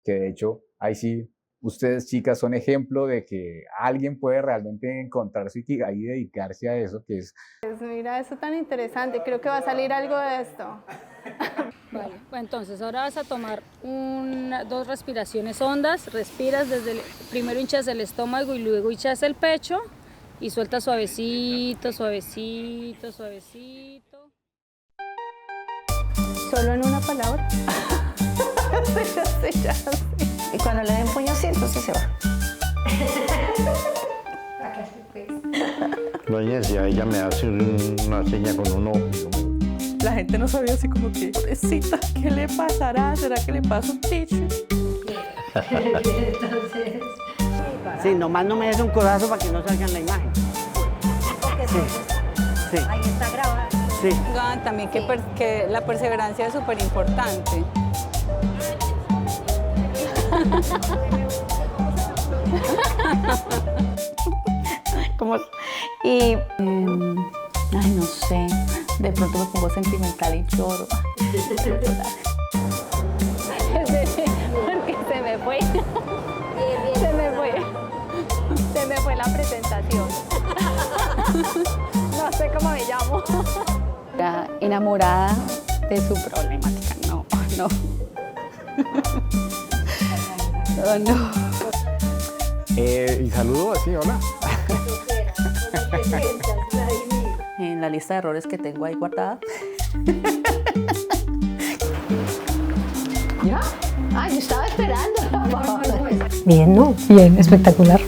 Que de hecho, ahí sí, ustedes chicas son ejemplo de que alguien puede realmente encontrar su ikigai y dedicarse a eso, que es... Pues mira, eso tan interesante, creo que va a salir algo de esto. Vale, entonces ahora vas a tomar 2 respiraciones hondas, respiras primero hinchas el estómago y luego hinchas el pecho y sueltas suavecito, suavecito, suavecito. ¿Solo en una palabra? ya sé. Y cuando le den puño así, entonces se va. Doña, si a ella me hace una seña con un ojo. La gente no sabía así como que, pobrecita, ¿qué le pasará? ¿Será que le pasa un techo? Entonces, Sí, nomás no me des un codazo para que no salga en la imagen. Sí. Sí. Ahí está grabado. Sí. También que la perseverancia es súper importante. Y, ay, no sé, de pronto me pongo sentimental y lloro. Porque se me fue. Se me fue la presentación. No sé cómo me llamo. Era enamorada de su problemática. No. Oh, no. Y saludo así, hola. En la lista de errores que tengo ahí guardada. ¿Ya? Ay, yo estaba esperando. bien, ¿no? Bien, espectacular.